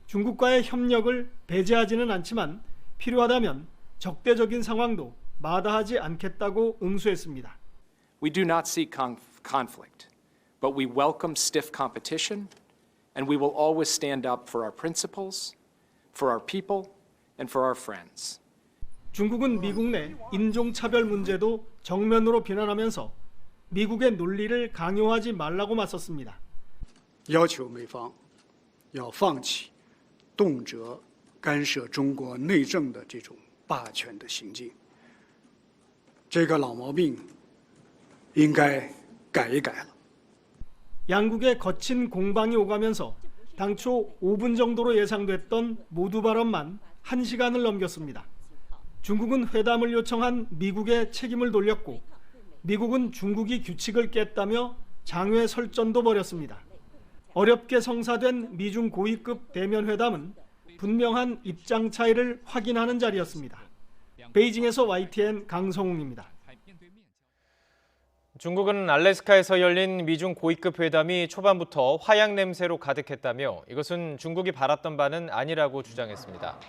Speaker 14: 중국과의 협력을 배제하지는 않지만 필요하다면 적대적인 상황도 마다하지 않겠다고 응수했습니다.
Speaker 15: We do not seek conflict, but we welcome stiff competition, and we will always stand up for our principles, for our people, and for our friends.
Speaker 14: 중국은 미국 내 인종차별 문제도 정면으로 비난하면서 미국의 논리를 강요하지 말라고 맞섰습니다.
Speaker 16: 要求美方要放弃动辄干涉中国内政的这种霸权的行径，这个老毛病应该改一改了。
Speaker 14: 양국의 거친 공방이 오가면서 당초 5분 정도로 예상됐던 모두 발언만 1시간을 넘겼습니다. 중국은 회담을 요청한 미국의 책임을 돌렸고 미국은 중국이 규칙을 깼다며 장외 설전도 벌였습니다. 어렵게 성사된 미중 고위급 대면 회담은 분명한 입장 차이를 확인하는 자리였습니다. 베이징에서 YTN 강성웅입니다.
Speaker 9: 중국은 알래스카에서 열린 미중 고위급 회담이 초반부터 화약 냄새로 가득했다며 이것은 중국이 바랐던 바는 아니라고 주장했습니다.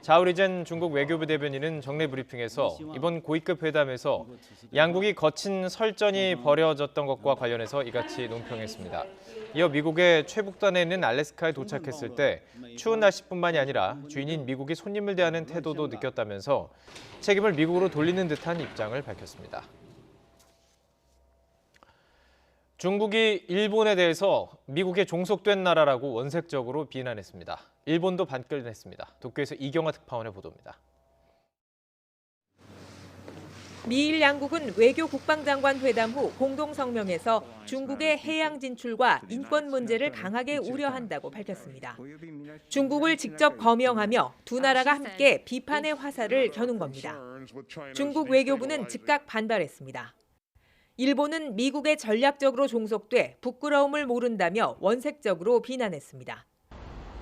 Speaker 9: 자오리젠 중국 외교부 대변인은 정례 브리핑에서 이번 고위급 회담에서 양국이 거친 설전이 벌어졌던 것과 관련해서 이같이 논평했습니다. 이어 미국의 최북단에 있는 알래스카에 도착했을 때 추운 날씨뿐만이 아니라 주인인 미국이 손님을 대하는 태도도 느꼈다면서 책임을 미국으로 돌리는 듯한 입장을 밝혔습니다. 중국이 일본에 대해서 미국에 종속된 나라라고 원색적으로 비난했습니다. 일본도 반발했습니다. 도쿄에서 이경화 특파원의 보도입니다.
Speaker 19: 미일 양국은 외교 국방장관 회담 후 공동 성명에서 중국의 해양 진출과 인권 문제를 강하게 우려한다고 밝혔습니다. 중국을 직접 거명하며 두 나라가 함께 비판의 화살을 겨눈 겁니다. 중국 외교부는 즉각 반발했습니다. 일본은 미국에 전략적으로 종속돼 부끄러움을 모른다며 원색적으로 비난했습니다.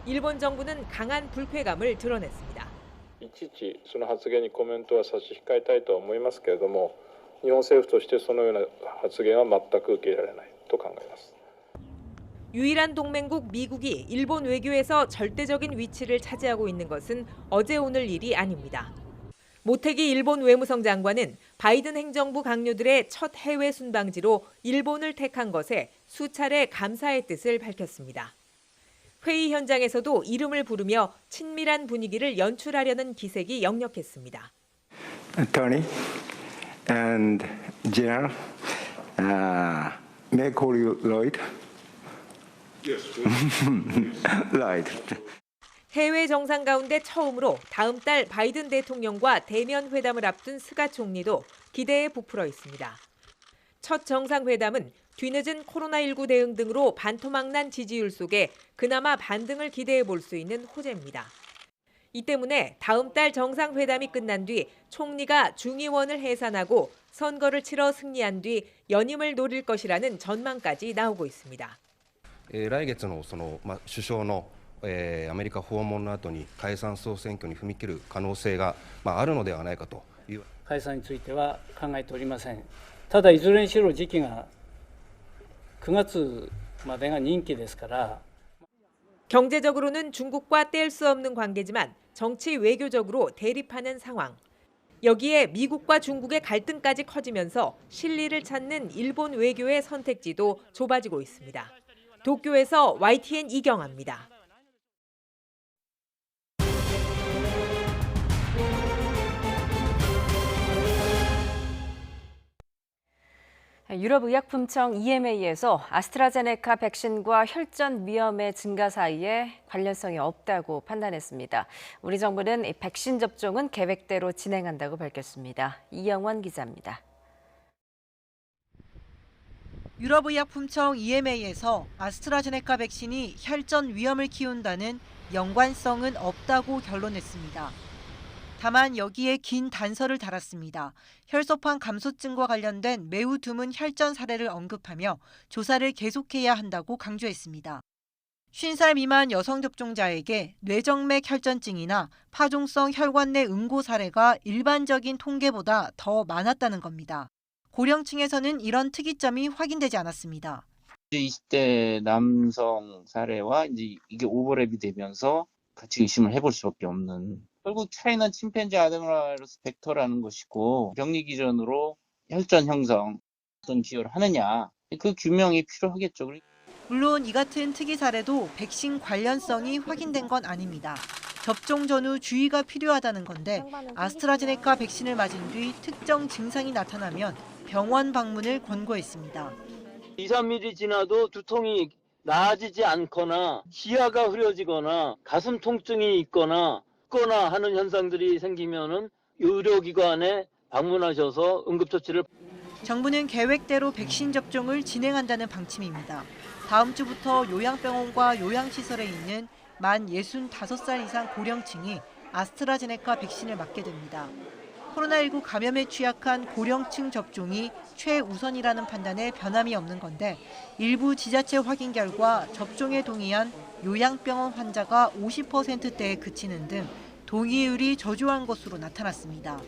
Speaker 19: 일본 정부는 강한 불쾌감을 드러냈습니다.
Speaker 17: いちいちその発言にコメントは差し控えたいと思いますけれども、日本政府としてそのような発言は全く受け入れられないと考えます。
Speaker 19: 유일한 동맹국 미국이 일본 외교에서 절대적인 위치를 차지하고 있는 것은 어제 오늘 일이 아닙니다. 모태기 일본 외무성 장관은 바이든 행정부 강요들의 첫 해외 순방지로 일본을 택한 것에 수차례 감사의 뜻을 밝혔습니다. 회의 현장에서도 이름을 부르며 친밀한 분위기를 연출하려는 기색이 역력했습니다.
Speaker 18: Attorney and General, may I call you Lloyd?
Speaker 17: Yes.
Speaker 18: Lloyd.
Speaker 19: 해외 정상 가운데 처음으로 다음 달 바이든 대통령과 대면 회담을 앞둔 스가 총리도 기대에 부풀어 있습니다. 첫 정상회담은 뒤늦은 코로나19 대응 등으로 반토막난 지지율 속에 그나마 반등을 기대해 볼 수 있는 호재입니다. 이 때문에 다음 달 정상회담이 끝난 뒤 총리가 중의원을 해산하고 선거를 치러 승리한 뒤 연임을 노릴 것이라는 전망까지 나오고 있습니다.
Speaker 20: 来月の首相のアメリカ訪問の後に解散総選挙に踏み切る可能性があるのではないかという。
Speaker 21: 解散については考えておりません。ただいずれにしろ時期が9月までが任期ですから。
Speaker 19: 경제적으로는 중국과 뗄 수 없는 관계지만 정치 외교적으로 대립하는 상황. 여기에 미국과 중국의 갈등까지 커지면서 실리를 찾는 일본 외교의 선택지도 좁아지고 있습니다. 도쿄에서 YTN 이경아입니다.
Speaker 8: 유럽의약품청 EMA에서 아스트라제네카 백신과 혈전 위험의 증가 사이에 관련성이 없다고 판단했습니다. 우리 정부는 이 백신 접종은 계획대로 진행한다고 밝혔습니다. 이영원 기자입니다.
Speaker 5: 유럽의약품청 EMA에서 아스트라제네카 백신이 혈전 위험을 키운다는 연관성은 없다고 결론냈습니다. 다만 여기에 긴 단서를 달았습니다. 혈소판 감소증과 관련된 매우 드문 혈전 사례를 언급하며 조사를 계속해야 한다고 강조했습니다. 50살 미만 여성 접종자에게 뇌정맥 혈전증이나 파종성 혈관 내 응고 사례가 일반적인 통계보다 더 많았다는 겁니다. 고령층에서는 이런 특이점이 확인되지 않았습니다.
Speaker 7: 20대 남성 사례와 이제 이게 오버랩이 되면서 같이 의심을 해볼 수밖에 없는. 결국 차이는 침팬지 아데노바이러스 벡터라는 것이고 병리 기전으로 혈전 형성 어떤 기여를 하느냐 그 규명이 필요하겠죠.
Speaker 5: 물론 이 같은 특이 사례도 백신 관련성이 확인된 건 아닙니다. 접종 전후 주의가 필요하다는 건데 아스트라제네카 백신을 맞은 뒤 특정 증상이 나타나면 병원 방문을 권고했습니다.
Speaker 11: 2, 3mm 지나도 두통이 나아지지 않거나 시야가 흐려지거나 가슴 통증이 있거나 하는 현상들이 생기면은 의료기관에 방문하셔서 응급처치를.
Speaker 5: 정부는 계획대로 백신 접종을 진행한다는 방침입니다. 다음 주부터 요양병원과 요양시설에 있는 만 65살 이상 고령층이 아스트라제네카 백신을 맞게 됩니다. 코로나19 감염에 취약한 고령층 접종이 최우선이라는 판단에 변함이 없는 건데 일부 지자체 확인 결과 접종에 동의한 요양병원 환자가 50%대에 그치는 등 동의율이 저조한 것으로 나타났습니다.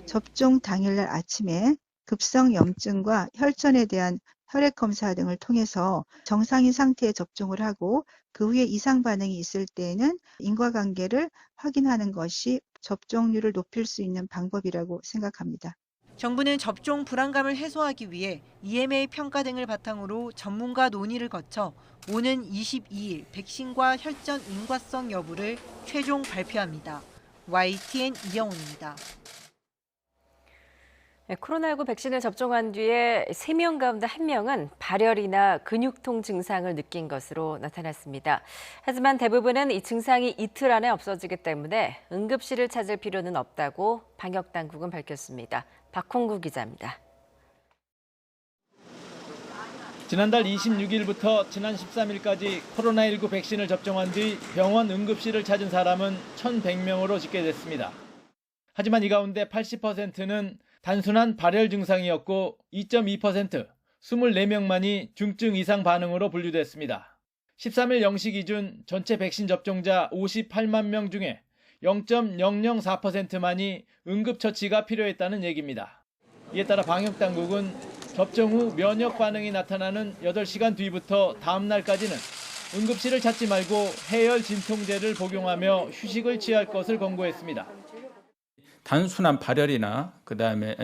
Speaker 12: 접종 당일날 아침에 급성 염증과 혈전에 대한 혈액 검사 등을 통해서 정상인 상태에 접종을 하고 그 후에 이상 반응이 있을 때에는 인과관계를 확인하는 것이 접종률을 높일 수 있는 방법이라고 생각합니다.
Speaker 5: 정부는 접종 불안감을 해소하기 위해 EMA 평가 등을 바탕으로 전문가 논의를 거쳐 오는 22일 백신과 혈전 인과성 여부를 최종 발표합니다. YTN 이영훈입니다.
Speaker 8: 코로나19 백신을 접종한 뒤에 3명 가운데 1명은 발열이나 근육통 증상을 느낀 것으로 나타났습니다. 하지만 대부분은 이 증상이 이틀 안에 없어지기 때문에 응급실을 찾을 필요는 없다고 방역당국은 밝혔습니다. 박홍구 기자입니다.
Speaker 22: 지난달 26일부터 지난 13일까지 코로나19 백신을 접종한 뒤 병원 응급실을 찾은 사람은 1,100명으로 집계됐습니다. 하지만 이 가운데 80%는 단순한 발열 증상이었고 2.2%, 24명만이 중증 이상 반응으로 분류됐습니다. 13일 0시 기준 전체 백신 접종자 58만 명 중에 0.004%만이 응급처치가 필요했다는 얘기입니다. 이에 따라 방역당국은 접종 후 면역 반응이 나타나는 8시간 뒤부터 다음 날까지는 응급실을 찾지 말고 해열 진통제를 복용하며 휴식을 취할 것을 권고했습니다.
Speaker 23: 단순한 발열이나 그다음에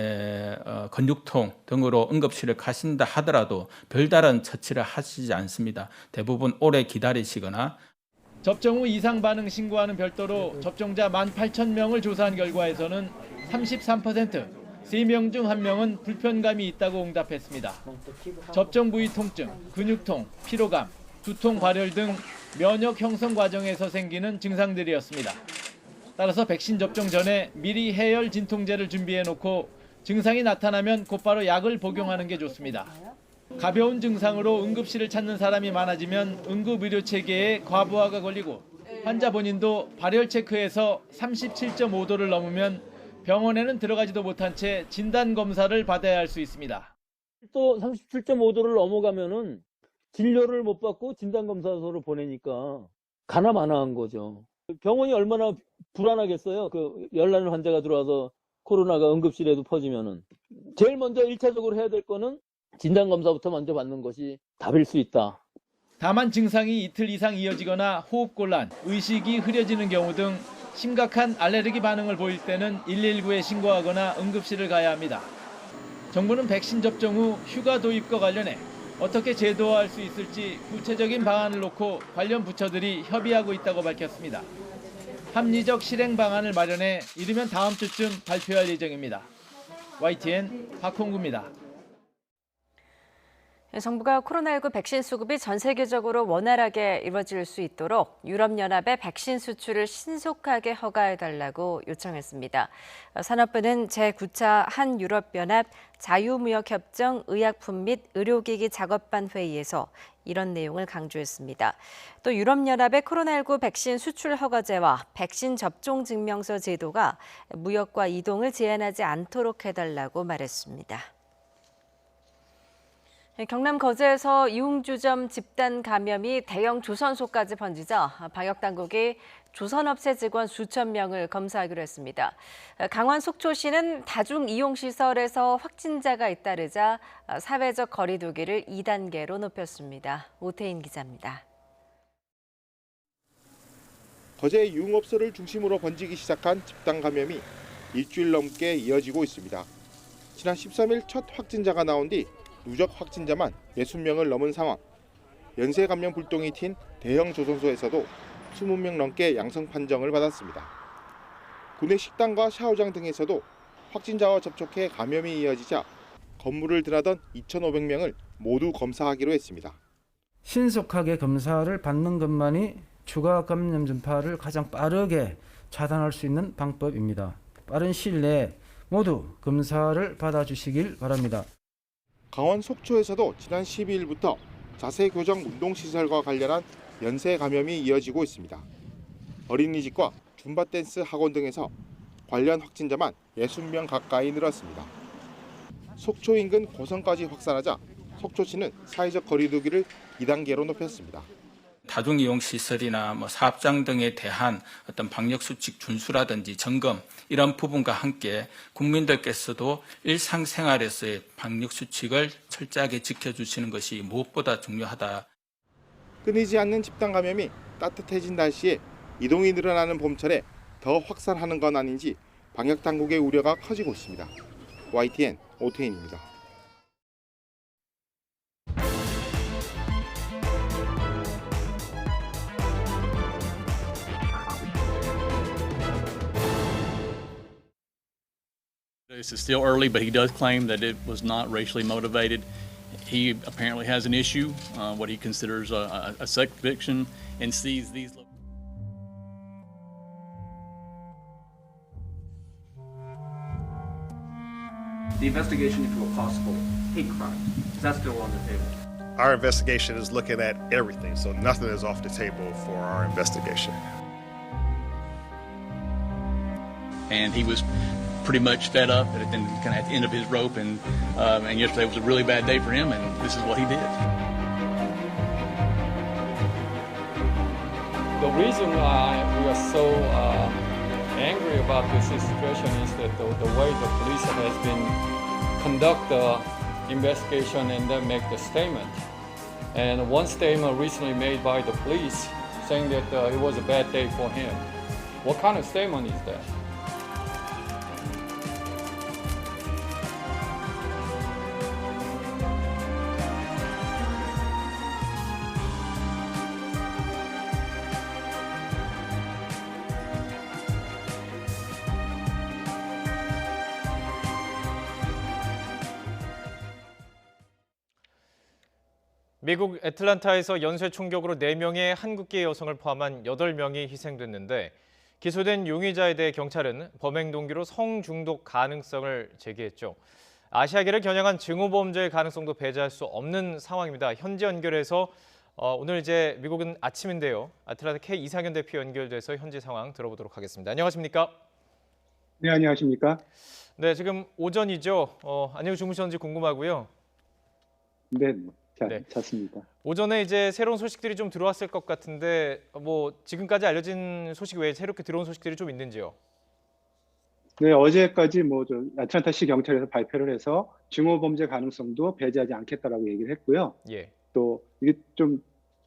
Speaker 23: 근육통 등으로 응급실을 가신다 하더라도 별다른 처치를 하시지 않습니다. 대부분 오래 기다리시거나
Speaker 22: 접종 후 이상 반응 신고와는 별도로 접종자 18,000명을 조사한 결과에서는 33%, 3명 중 1명은 불편감이 있다고 응답했습니다. 접종 부위 통증, 근육통, 피로감, 두통, 발열 등 면역 형성 과정에서 생기는 증상들이었습니다. 따라서 백신 접종 전에 미리 해열 진통제를 준비해놓고 증상이 나타나면 곧바로 약을 복용하는 게 좋습니다. 가벼운 증상으로 응급실을 찾는 사람이 많아지면 응급의료 체계에 과부하가 걸리고 환자 본인도 발열 체크에서 37.5도를 넘으면 병원에는 들어가지도 못한 채 진단검사를 받아야 할 수 있습니다.
Speaker 24: 또 37.5도를 넘어가면은 진료를 못 받고 진단검사소로 보내니까 가나마나한 거죠. 병원이 얼마나 불안하겠어요. 그 열나는 환자가 들어와서 코로나가 응급실에도 퍼지면은. 제일 먼저 1차적으로 해야 될 거는 진단검사부터 먼저 받는 것이 답일 수 있다.
Speaker 22: 다만 증상이 이틀 이상 이어지거나 호흡곤란, 의식이 흐려지는 경우 등 심각한 알레르기 반응을 보일 때는 119에 신고하거나 응급실을 가야 합니다. 정부는 백신 접종 후 휴가 도입과 관련해 어떻게 제도화할 수 있을지 구체적인 방안을 놓고 관련 부처들이 협의하고 있다고 밝혔습니다. 합리적 실행 방안을 마련해 이르면 다음 주쯤 발표할 예정입니다. YTN 박홍구입니다.
Speaker 8: 정부가 코로나19 백신 수급이 전 세계적으로 원활하게 이루어질 수 있도록 유럽연합의 백신 수출을 신속하게 허가해달라고 요청했습니다. 산업부는 제9차 한유럽연합 자유무역협정 의약품 및 의료기기 작업반 회의에서 이런 내용을 강조했습니다. 또 유럽연합의 코로나19 백신 수출 허가제와 백신 접종 증명서 제도가 무역과 이동을 제한하지 않도록 해달라고 말했습니다. 경남 거제에서 이웅주점 집단 감염이 대형 조선소까지 번지자 방역당국이 조선업체 직원 수천 명을 검사하기로 했습니다. 강원 속초시는 다중이용시설에서 확진자가 잇따르자 사회적 거리 두기를 2단계로 높였습니다. 오태인 기자입니다.
Speaker 1: 거제 유흥업소를 중심으로 번지기 시작한 집단 감염이 일주일 넘게 이어지고 있습니다. 지난 13일 첫 확진자가 나온 뒤 누적 확진자만 60명을 넘은 상황. 연쇄 감염 불똥이 튄 대형 조선소에서도 20명 넘게 양성 판정을 받았습니다. 구내 식당과 샤워장 등에서도 확진자와 접촉해 감염이 이어지자 건물을 드나던 2,500명을 모두 검사하기로 했습니다.
Speaker 2: 신속하게 검사를 받는 것만이 추가 감염 전파를 가장 빠르게 차단할 수 있는 방법입니다. 빠른 시일 내에 모두 검사를 받아주시길 바랍니다.
Speaker 1: 강원 속초에서도 지난 12일부터 자세교정 운동시설과 관련한 연쇄 감염이 이어지고 있습니다. 어린이집과 줌바댄스 학원 등에서 관련 확진자만 60명 가까이 늘었습니다. 속초 인근 고성까지 확산하자 속초시는 사회적 거리 두기를 2단계로 높였습니다.
Speaker 23: 다중이용시설이나 사업장 등에 대한 어떤 방역수칙 준수라든지 점검 이런 부분과 함께 국민들께서도 일상생활에서의 방역수칙을 철저하게 지켜주시는 것이 무엇보다 중요하다.
Speaker 1: 끊이지 않는 집단 감염이 따뜻해진 날씨에 이동이 늘어나는 봄철에 더 확산하는 건 아닌지 방역당국의 우려가 커지고 있습니다. YTN 오태인입니다.
Speaker 6: This is still early, but he does claim that it was not racially motivated. He apparently has an issue, what he considers a sex addiction, and sees these.
Speaker 10: The investigation into a possible hate crime, is that still on the table?
Speaker 25: Our investigation is looking at everything, so nothing is off the table for our investigation.
Speaker 6: And he was pretty much fed up and kind of at the end of his rope, and yesterday was a really bad day for him, and this is what he did.
Speaker 26: The reason why we are so angry about this situation is that the way the police has been conduct the investigation and then make the statement. And one statement recently made by the police saying that it was a bad day for him. What kind of statement is that?
Speaker 9: 미국 애틀란타에서 연쇄 총격으로 4명의 한국계 여성을 포함한 8명이 희생됐는데 기소된 용의자에 대해 경찰은 범행 동기로 성중독 가능성을 제기했죠. 아시아계를 겨냥한 증오범죄의 가능성도 배제할 수 없는 상황입니다. 현지 연결해서 오늘 이제 미국은 아침인데요. 아틀란타 K 이상현 대표 연결돼서 현지 상황 들어보도록 하겠습니다. 안녕하십니까?
Speaker 27: 네, 안녕하십니까?
Speaker 9: 네, 지금 오전이죠. 안녕 주무셨는지 궁금하고요.
Speaker 27: 네. 잤습니다.
Speaker 9: 오전에 이제 새로운 소식들이 좀 들어왔을 것 같은데 지금까지 알려진 소식 외에 새롭게 들어온 소식들이 좀 있는지요?
Speaker 27: 네, 어제까지 아틀란타시 경찰에서 발표를 해서 증오범죄 가능성도 배제하지 않겠다라고 얘기를 했고요.
Speaker 9: 예.
Speaker 27: 또 이게 좀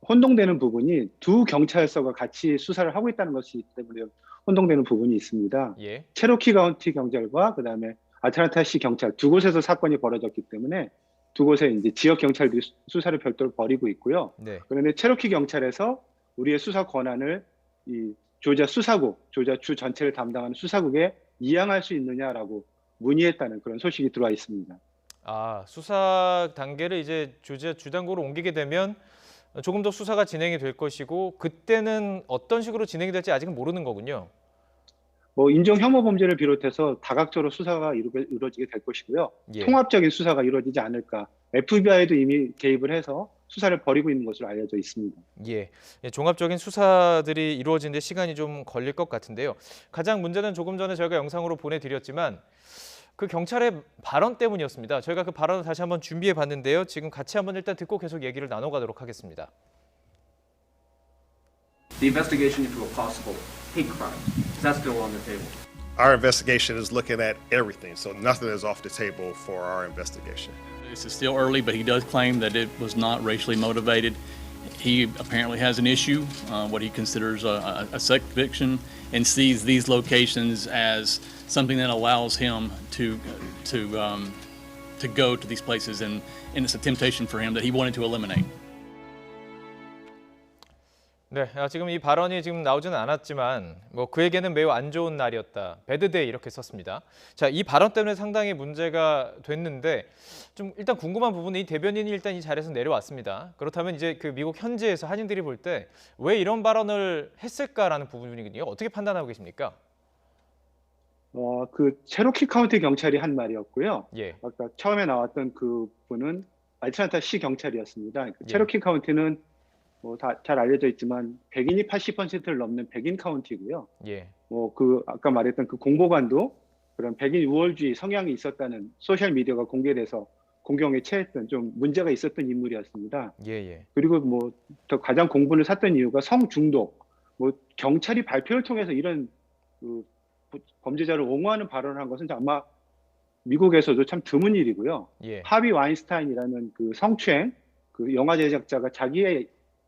Speaker 27: 혼동되는 부분이 두 경찰서가 같이 수사를 하고 있다는 것이기 때문에 혼동되는 부분이 있습니다.
Speaker 9: 예.
Speaker 27: 체로키 카운티 경찰과 그다음에 아틀란타시 경찰 두 곳에서 사건이 벌어졌기 때문에 두 곳에 이제 지역 경찰들이 수사를 별도로 벌이고 있고요.
Speaker 9: 네.
Speaker 27: 그런데 체로키 경찰에서 우리의 수사 권한을 이 조지아 수사국, 조지아 주 전체를 담당하는 수사국에 이양할 수 있느냐라고 문의했다는 그런 소식이 들어와 있습니다.
Speaker 9: 수사 단계를 이제 주단구로 옮기게 되면 조금 더 수사가 진행이 될 것이고 그때는 어떤 식으로 진행이 될지 아직은 모르는 거군요.
Speaker 27: 뭐 인정 혐오 범죄를 비롯해서 다각적으로 수사가 이루어지게 될 것이고요.
Speaker 9: 예.
Speaker 27: 통합적인 수사가 이루어지지 않을까. FBI도 이미 개입을 해서 수사를 벌이고 있는 것으로 알려져 있습니다.
Speaker 9: 예, 종합적인 수사들이 이루어지는데 시간이 좀 걸릴 것 같은데요. 가장 문제는 조금 전에 저희가 영상으로 보내드렸지만 그 경찰의 발언 때문이었습니다. 저희가 그 발언을 다시 한번 준비해 봤는데요. 지금 같이 한번 일단 듣고 계속 얘기를 나눠가도록 하겠습니다.
Speaker 10: The investigation into a possible hate crime, is that still on the table?
Speaker 25: Our investigation is looking at everything, so nothing is off the table for our investigation.
Speaker 6: This is still early, but he does claim that it was not racially motivated. He apparently has an issue, what he considers a sex conviction, and sees these locations as something that allows him to go to these places, and it's a temptation for him that he wanted to eliminate.
Speaker 9: 네, 지금 이 발언이 지금 나오지는 않았지만 뭐 그에게는 매우 안 좋은 날이었다. 배드데이 이렇게 썼습니다. 자, 이 발언 때문에 상당히 문제가 됐는데 좀 일단 궁금한 부분은 이 대변인이 일단 이 자리에서 내려왔습니다. 그렇다면 이제 그 미국 현지에서 한인들이 볼 때 왜 이런 발언을 했을까라는 부분이거든요. 어떻게 판단하고 계십니까?
Speaker 27: 그 체로키 카운티 경찰이 한 말이었고요.
Speaker 9: 예.
Speaker 27: 아까 처음에 나왔던 그 분은 아틀란타 시 경찰이었습니다.
Speaker 9: 예.
Speaker 27: 체로키 카운티는 뭐 다 잘 알려져 있지만 백인이 80%를 넘는 백인 카운티고요.
Speaker 9: 예.
Speaker 27: 뭐 그 아까 말했던 그 공보관도 그런 백인 우월주의 성향이 있었다는 소셜 미디어가 공개돼서 공경에 처했던 좀 문제가 있었던 인물이었습니다.
Speaker 9: 예.
Speaker 27: 그리고 뭐 더 가장 공분을 샀던 이유가 성중독. 뭐 경찰이 발표를 통해서 이런 그 범죄자를 옹호하는 발언을 한 것은 아마 미국에서도 참 드문 일이고요.
Speaker 9: 예.
Speaker 27: 하비 와인스타인이라는 그 성추행 그 영화 제작자가 자기의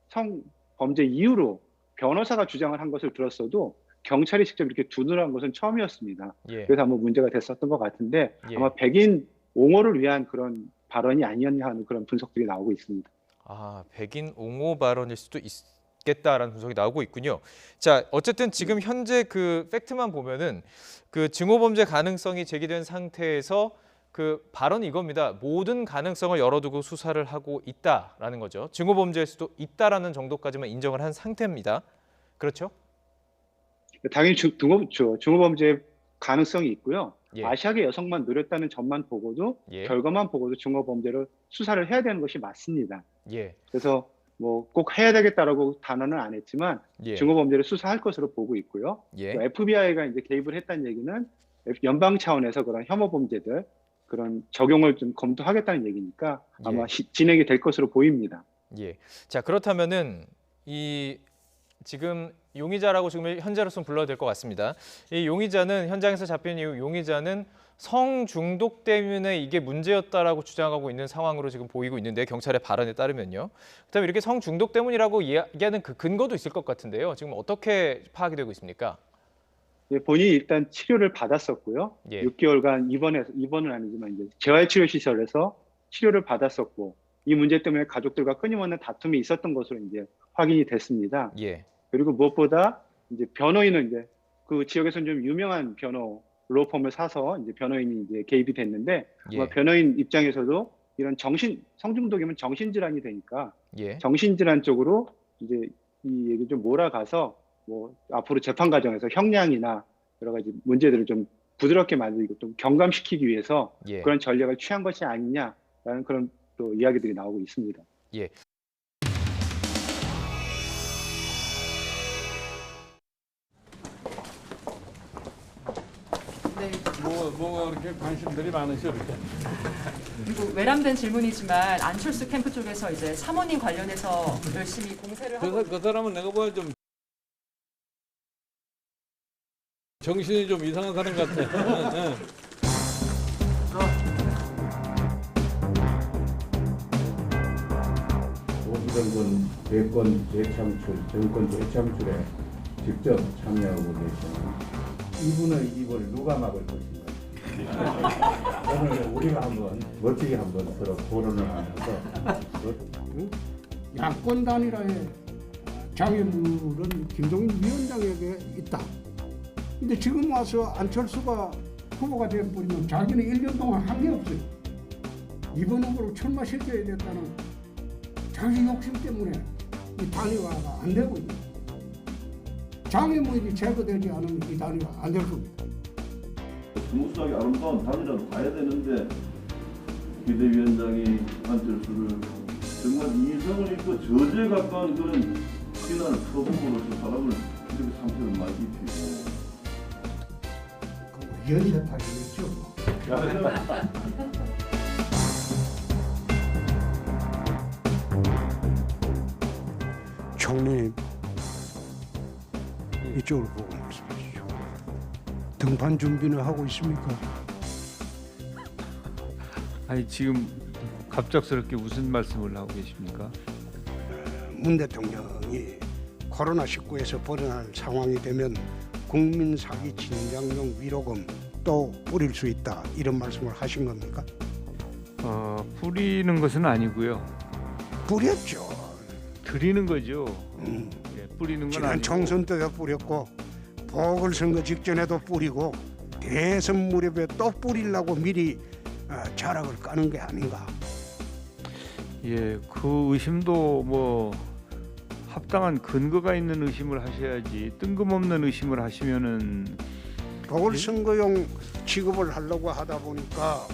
Speaker 27: 성범죄 이유로 변호사가 주장을 한 것을 들었어도 경찰이 직접 이렇게 두둔한 것은 처음이었습니다.
Speaker 9: 예.
Speaker 27: 그래서 아마 문제가 됐었던 것 같은데
Speaker 9: 예.
Speaker 27: 아마 백인 옹호를 위한 그런 발언이 아니었냐 하는 그런 분석들이 나오고 있습니다.
Speaker 9: 백인 옹호 발언일 수도 있겠다라는 분석이 나오고 있군요. 자, 어쨌든 지금 현재 그 팩트만 보면은 그 증오범죄 가능성이 제기된 상태에서 그 발언이 이겁니다. 모든 가능성을 열어두고 수사를 하고 있다라는 거죠. 증오범죄일 수도 있다라는 정도까지만 인정을 한 상태입니다. 그렇죠?
Speaker 27: 당연히 증오범죄 가능성이 있고요.
Speaker 9: 예.
Speaker 27: 아시아계 여성만 노렸다는 점만 보고도 결과만 보고도 증오범죄를 수사를 해야 되는 것이 맞습니다.
Speaker 9: 예.
Speaker 27: 그래서 뭐 꼭 해야 되겠다라고 단언은 안 했지만
Speaker 9: 예.
Speaker 27: 증오범죄를 수사할 것으로 보고 있고요.
Speaker 9: 예.
Speaker 27: 또 FBI가 이제 개입을 했다는 얘기는 연방 차원에서 그런 혐오 범죄들 그런 적용을 좀 검토하겠다는 얘기니까 아마 진행이 될 것으로 보입니다.
Speaker 9: 예. 자, 그렇다면은 이 지금 용의자라고 지금 현재로서는 불러야 될 것 같습니다. 이 용의자는 현장에서 잡힌 이후 용의자는 성중독 때문에 이게 문제였다라고 주장하고 있는 상황으로 지금 보이고 있는데 경찰의 발언에 따르면요. 그다음에 이렇게 성중독 때문이라고 이야기하는 그 근거도 있을 것 같은데요. 지금 어떻게 파악이 되고 있습니까?
Speaker 27: 예, 본인이 일단 치료를 받았었고요.
Speaker 9: 예.
Speaker 27: 6개월간 입원은 아니지만 이제 재활치료시설에서 치료를 받았었고 이 문제 때문에 가족들과 끊임없는 다툼이 있었던 것으로 이제 확인이 됐습니다.
Speaker 9: 예.
Speaker 27: 그리고 무엇보다 이제 변호인은 이제 그 지역에서는 좀 유명한 변호 로펌을 사서 이제 변호인이 이제 개입이 됐는데 아마 변호인 입장에서도 이런 성중독이면 정신질환이 되니까 정신질환 쪽으로 이제 이 얘기 좀 몰아가서 뭐 앞으로 재판 과정에서 형량이나 여러 가지 문제들을 좀 부드럽게 만들고 좀 경감시키기 위해서 그런 전략을 취한 것이 아니냐라는 그런 또 이야기들이 나오고 있습니다.
Speaker 9: 예.
Speaker 3: 뭐가 그렇게 관심들이 많으셔 이렇게.
Speaker 4: 그리고 외람된 질문이지만 안철수 캠프 쪽에서 이제 사모님 관련해서 열심히 공세를 하고
Speaker 3: 그 사람은 내가 보기엔 좀 정신이 좀 이상한 사람 같아.
Speaker 13: 오수정권 대권 재창출, 정권 재창출에 직접 참여하고 계시는 이분의 입을 누가 막을 것인가. 오늘 우리가 한번 멋지게 한번 서로 토론을 하면서
Speaker 14: 야권 단일화의 장애물은 김종인 위원장에게 있다. 근데 지금 와서 안철수가 후보가 돼버리면 자기는 1년 동안 한 게 없어요. 이번 후보를 출마시켜야 됐다는 자기 욕심 때문에 이 단일화가 안 되고 있는 거예요. 장애물이 제거되지 않으면 이 단일화 안 될 겁니다.
Speaker 15: 스무스하게 아름다운 단일화로 가야 되는데 비대위원장이 안철수를 정말 이성을 잃고 저주에 가까운 그런 비난을 퍼붓고로서 사람을 이렇게 상처를 많이 입히고
Speaker 14: 연쇄타격이죠. 총리님, 이쪽으로 보고 말씀하시죠. 등판 준비는 하고 있습니까?
Speaker 16: 아니 지금 갑작스럽게 무슨 말씀을 하고 계십니까?
Speaker 14: 문 대통령이 코로나19에서 벌어날 상황이 되면 국민 사기 진작용 위로금 또 뿌릴 수 있다 이런 말씀을 하신 겁니까?
Speaker 16: 뿌리는 것은 아니고요.
Speaker 14: 뿌렸죠.
Speaker 16: 드리는 거죠. 예, 뿌리는 건
Speaker 14: 지난
Speaker 16: 아니고.
Speaker 14: 총선 때도 뿌렸고 보궐선거 직전에도 뿌리고 대선 무렵에 또 뿌리려고 미리 자락을 까는 게 아닌가.
Speaker 16: 예, 그 의심도 뭐 합당한 근거가 있는 의심을 하셔야지 뜬금없는 의심을 하시면은
Speaker 14: 보궐선거용 취급을 하려고 하다 보니까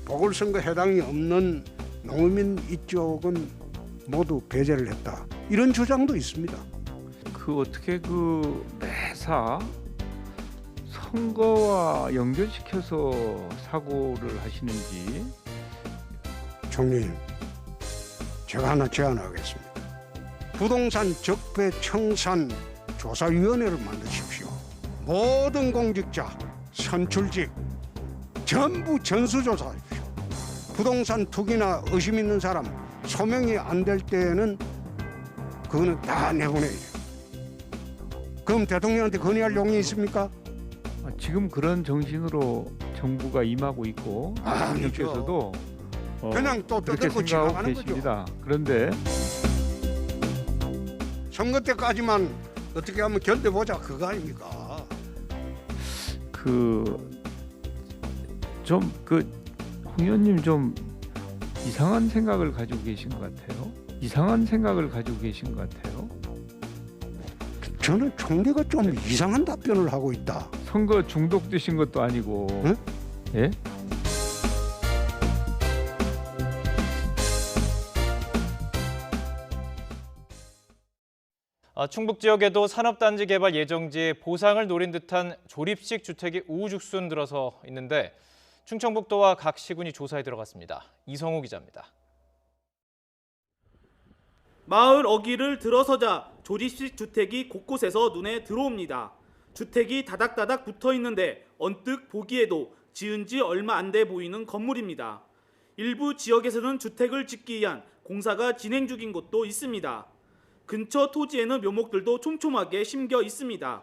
Speaker 14: 보궐선거 해당이 없는 농민 이쪽은 모두 배제를 했다. 이런 주장도 있습니다.
Speaker 16: 그 어떻게 그 매사 선거와 연결시켜서 사고를 하시는지.
Speaker 14: 총리님, 제가 하나 제안하겠습니다. 부동산 적폐 청산 조사위원회를 만드십시오. 모든 공직자, 선출직 전부 전수조사하십시오. 부동산 투기나 의심 있는 사람 소명이 안 될 때는 그거는 다 내보내야 돼요. 그럼 대통령한테 건의할 용이 있습니까?
Speaker 16: 지금 그런 정신으로 정부가 임하고 있고 대통령께서도
Speaker 14: 그냥 또
Speaker 16: 그렇게
Speaker 14: 뜯고
Speaker 16: 생각하고
Speaker 14: 지나가는
Speaker 16: 계십니다. 그런데
Speaker 14: 선거 때까지만 어떻게 하면 견뎌보자 그거 아닙니까?
Speaker 16: 홍 의원님 좀 이상한 생각을 가지고 계신 것 같아요. 이상한 생각을 가지고 계신 것 같아요.
Speaker 14: 저는 총리가 좀 이상한 답변을 하고 있다.
Speaker 16: 선거 중독되신 것도 아니고.
Speaker 14: 응?
Speaker 16: 예?
Speaker 22: 충북 지역에도 산업단지 개발 예정지에 보상을 노린 듯한 조립식 주택이 우후죽순 들어서 있는데 충청북도와 각 시군이 조사에 들어갔습니다. 이성우 기자입니다.
Speaker 17: 마을 어귀를 들어서자 조립식 주택이 곳곳에서 눈에 들어옵니다. 주택이 다닥다닥 붙어 있는데 언뜻 보기에도 지은 지 얼마 안 돼 보이는 건물입니다. 일부 지역에서는 주택을 짓기 위한 공사가 진행 중인 곳도 있습니다. 근처 토지에는 묘목들도 촘촘하게 심겨 있습니다.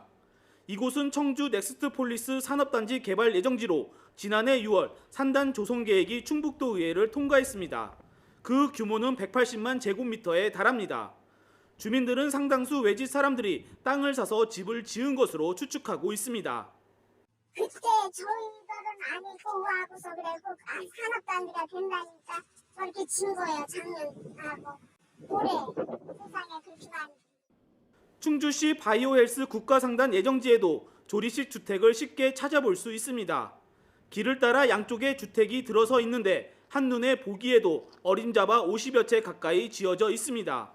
Speaker 17: 이곳은 청주 넥스트폴리스 산업단지 개발 예정지로 지난해 6월 산단 조성 계획이 충북도 의회를 통과했습니다. 그 규모는 180만 제곱미터에 달합니다. 주민들은 상당수 외지 사람들이 땅을 사서 집을 지은 것으로 추측하고 있습니다.
Speaker 18: 그때 저희들은 아니고 하고서 그래고 산업단지가 된다니까 그렇게 진 거예요. 작년하고 올해 세상에 그렇게 많이.
Speaker 17: 충주시 바이오헬스 국가상단 예정지에도 조립식 주택을 쉽게 찾아볼 수 있습니다. 길을 따라 양쪽에 주택이 들어서 있는데 한눈에 보기에도 어림잡아 50여 채 가까이 지어져 있습니다.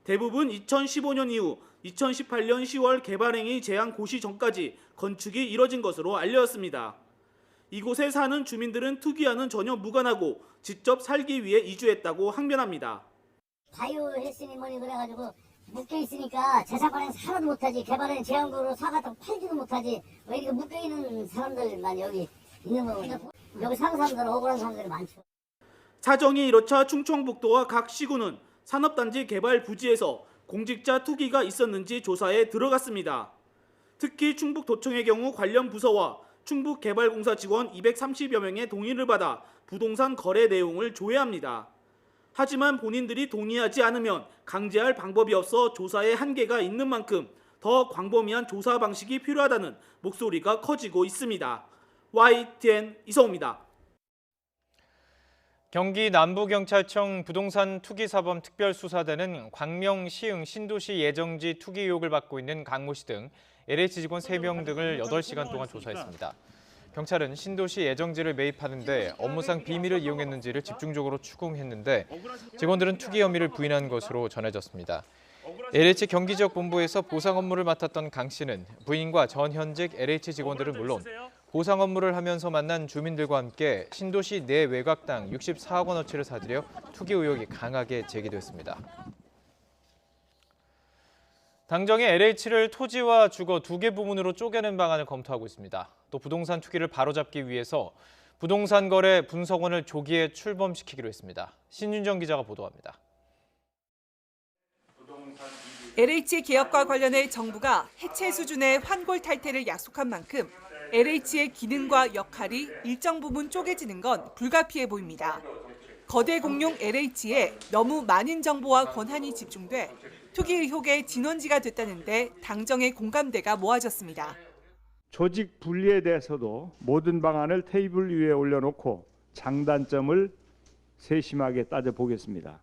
Speaker 17: 대부분 2015년 이후 2018년 10월 개발행위 제한 고시 전까지 건축이 이뤄진 것으로 알려졌습니다. 이곳에 사는 주민들은 투기와는 전혀 무관하고 직접 살기 위해 이주했다고 항변합니다.
Speaker 19: 바이오헬스니 뭐니 그래가지고 묶여있으니까 재산권에서 하나도 못하지. 개발은 제한구로 사갖다 팔지도 못하지. 왜 이렇게 묶여있는 사람들만 여기 있는 거고. 여기 사는 사람들은 억울한 사람들이 많죠.
Speaker 17: 사정이 이렇자 충청북도와 각 시군은 산업단지 개발 부지에서 공직자 투기가 있었는지 조사에 들어갔습니다. 특히 충북도청의 경우 관련 부서와 충북개발공사 직원 230여 명의 동의를 받아 부동산 거래 내용을 조회합니다. 하지만 본인들이 동의하지 않으면 강제할 방법이 없어 조사에 한계가 있는 만큼 더 광범위한 조사 방식이 필요하다는 목소리가 커지고 있습니다. YTN 이성우입니다.
Speaker 9: 경기 남부경찰청 부동산 투기사범 특별수사대는 광명, 시흥, 신도시 예정지 투기 의혹을 받고 있는 강모 씨 등 LH 직원 3명 등을 8시간 동안 조사했습니다. 경찰은 신도시 예정지를 매입하는데 업무상 비밀을 이용했는지를 집중적으로 추궁했는데 직원들은 투기 혐의를 부인한 것으로 전해졌습니다. LH 경기 지역 본부에서 보상 업무를 맡았던 강 씨는 부인과 전 현직 LH 직원들은 물론 보상 업무를 하면서 만난 주민들과 함께 신도시 내 외곽 땅 64억 원어치를 사들여 투기 의혹이 강하게 제기됐습니다. 당정이 LH를 토지와 주거 2개 부문으로 쪼개는 방안을 검토하고 있습니다. 또 부동산 투기를 바로잡기 위해서 부동산 거래 분석원을 조기에 출범시키기로 했습니다. 신윤정 기자가 보도합니다.
Speaker 5: LH 개혁과 관련해 정부가 해체 수준의 환골 탈퇴를 약속한 만큼 LH의 기능과 역할이 일정 부분 쪼개지는 건 불가피해 보입니다. 거대 공룡 LH에 너무 많은 정보와 권한이 집중돼 투기 의혹의 진원지가 됐다는데 당정의 공감대가 모아졌습니다.
Speaker 7: 조직 분리에 대해서도 모든 방안을 테이블 위에 올려놓고 장단점을 세심하게 따져보겠습니다.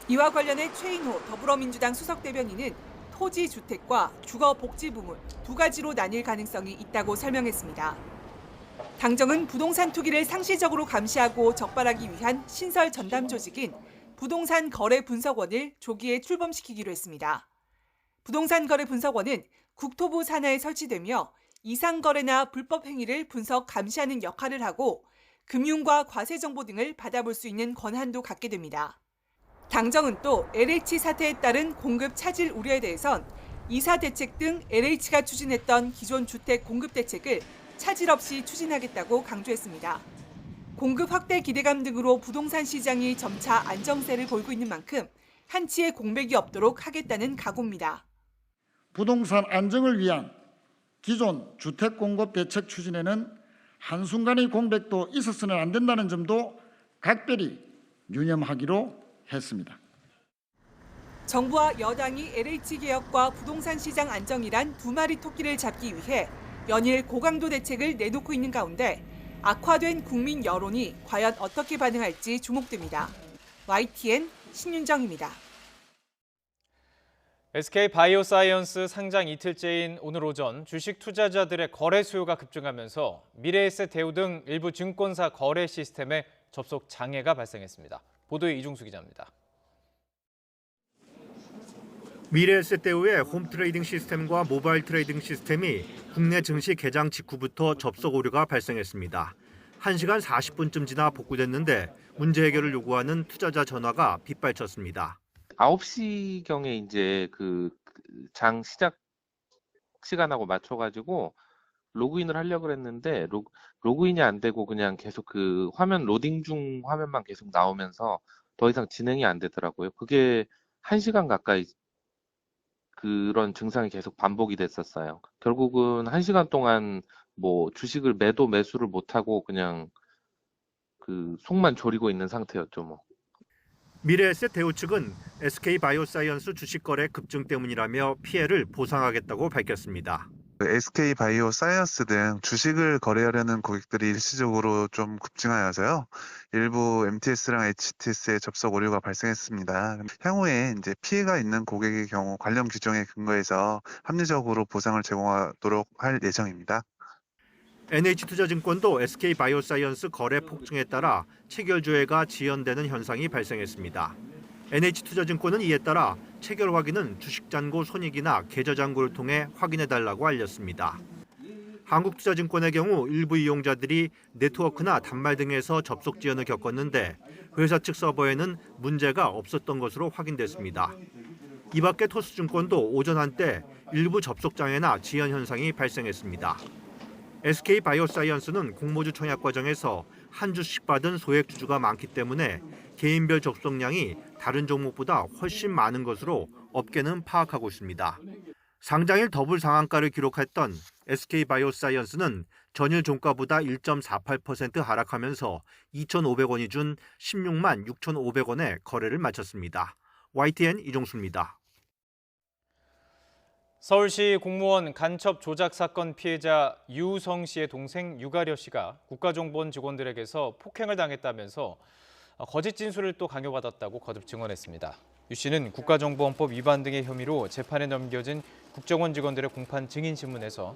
Speaker 5: 이와 관련해 최인호 더불어민주당 수석대변인은 토지, 주택과 주거, 복지 부문 2가지로 나뉠 가능성이 있다고 설명했습니다. 당정은 부동산 투기를 상시적으로 감시하고 적발하기 위한 신설 전담 조직인 부동산 거래 분석원을 조기에 출범시키기로 했습니다. 부동산 거래 분석원은 국토부 산하에 설치되며 이상 거래나 불법 행위를 분석 감시하는 역할을 하고 금융과 과세 정보 등을 받아볼 수 있는 권한도 갖게 됩니다. 당정은 또 LH 사태에 따른 공급 차질 우려에 대해선 이사 대책 등 LH가 추진했던 기존 주택 공급 대책을 차질 없이 추진하겠다고 강조했습니다. 공급 확대 기대감 등으로 부동산 시장이 점차 안정세를 보이고 있는 만큼 한치의 공백이 없도록 하겠다는 각오입니다.
Speaker 11: 부동산 안정을 위한 기존 주택 공급 대책 추진에는 한순간의 공백도 있어서는 안 된다는 점도 각별히 유념하기로 했습니다.
Speaker 5: 정부와 여당이 LH 개혁과 부동산 시장 안정이란 2마리 토끼를 잡기 위해 연일 고강도 대책을 내놓고 있는 가운데 악화된 국민 여론이 과연 어떻게 반응할지 주목됩니다. YTN 신윤정입니다.
Speaker 9: SK바이오사이언스 상장 이틀째인 오늘 오전 주식 투자자들의 거래 수요가 급증하면서 미래에셋 대우 등 일부 증권사 거래 시스템에 접속 장애가 발생했습니다. 보도에 이중수 기자입니다.
Speaker 12: 미래에셋 대우의 홈 트레이딩 시스템과 모바일 트레이딩 시스템이 국내 증시 개장 직후부터 접속 오류가 발생했습니다. 1시간 40분쯤 지나 복구됐는데 문제 해결을 요구하는 투자자 전화가 빗발쳤습니다.
Speaker 20: 9시경에 이제 그 장 시작 시간하고 맞춰가지고 로그인을 하려고 했는데 로그인이 안 되고 그냥 계속 그 화면 로딩 중 화면만 계속 나오면서 더 이상 진행이 안 되더라고요. 그게 1시간 가까이 그런 증상이 계속 반복이 됐었어요. 결국은 1시간 동안 뭐 주식을 매수를 못하고 그냥 그 속만 졸이고 있는 상태였죠, 뭐.
Speaker 12: 미래에셋 대우 측은 SK바이오사이언스 주식 거래 급증 때문이라며 피해를 보상하겠다고 밝혔습니다.
Speaker 21: SK바이오사이언스 등 주식을 거래하려는 고객들이 일시적으로 좀 급증하여서요. 일부 MTS랑 HTS에 접속 오류가 발생했습니다. 향후에 이제 피해가 있는 고객의 경우 관련 규정에 근거해서 합리적으로 보상을 제공하도록 할 예정입니다.
Speaker 12: NH투자증권도 SK바이오사이언스 거래 폭증에 따라 체결 조회가 지연되는 현상이 발생했습니다. NH투자증권은 이에 따라 체결 확인은 주식잔고 손익이나 계좌잔고를 통해 확인해달라고 알렸습니다. 한국투자증권의 경우 일부 이용자들이 네트워크나 단말 등에서 접속 지연을 겪었는데 회사 측 서버에는 문제가 없었던 것으로 확인됐습니다. 이 밖에 토스증권도 오전 한때 일부 접속 장애나 지연 현상이 발생했습니다. SK바이오사이언스는 공모주 청약 과정에서 한 주씩 받은 소액 주주가 많기 때문에 개인별 접속량이 다른 종목보다 훨씬 많은 것으로 업계는 파악하고 있습니다. 상장일 더블 상한가를 기록했던 SK바이오사이언스는 전일 종가보다 1.48% 하락하면서 2,500원이 준 16만 6,500원에 거래를 마쳤습니다. YTN 이종수입니다.
Speaker 9: 서울시 공무원 간첩 조작 사건 피해자 유우성 씨의 동생 유가려 씨가 국가정보원 직원들에게서 폭행을 당했다면서 거짓 진술을 또 강요받았다고 거듭 증언했습니다. 유 씨는 국가정보원법 위반 등의 혐의로 재판에 넘겨진 국정원 직원들의 공판 증인신문에서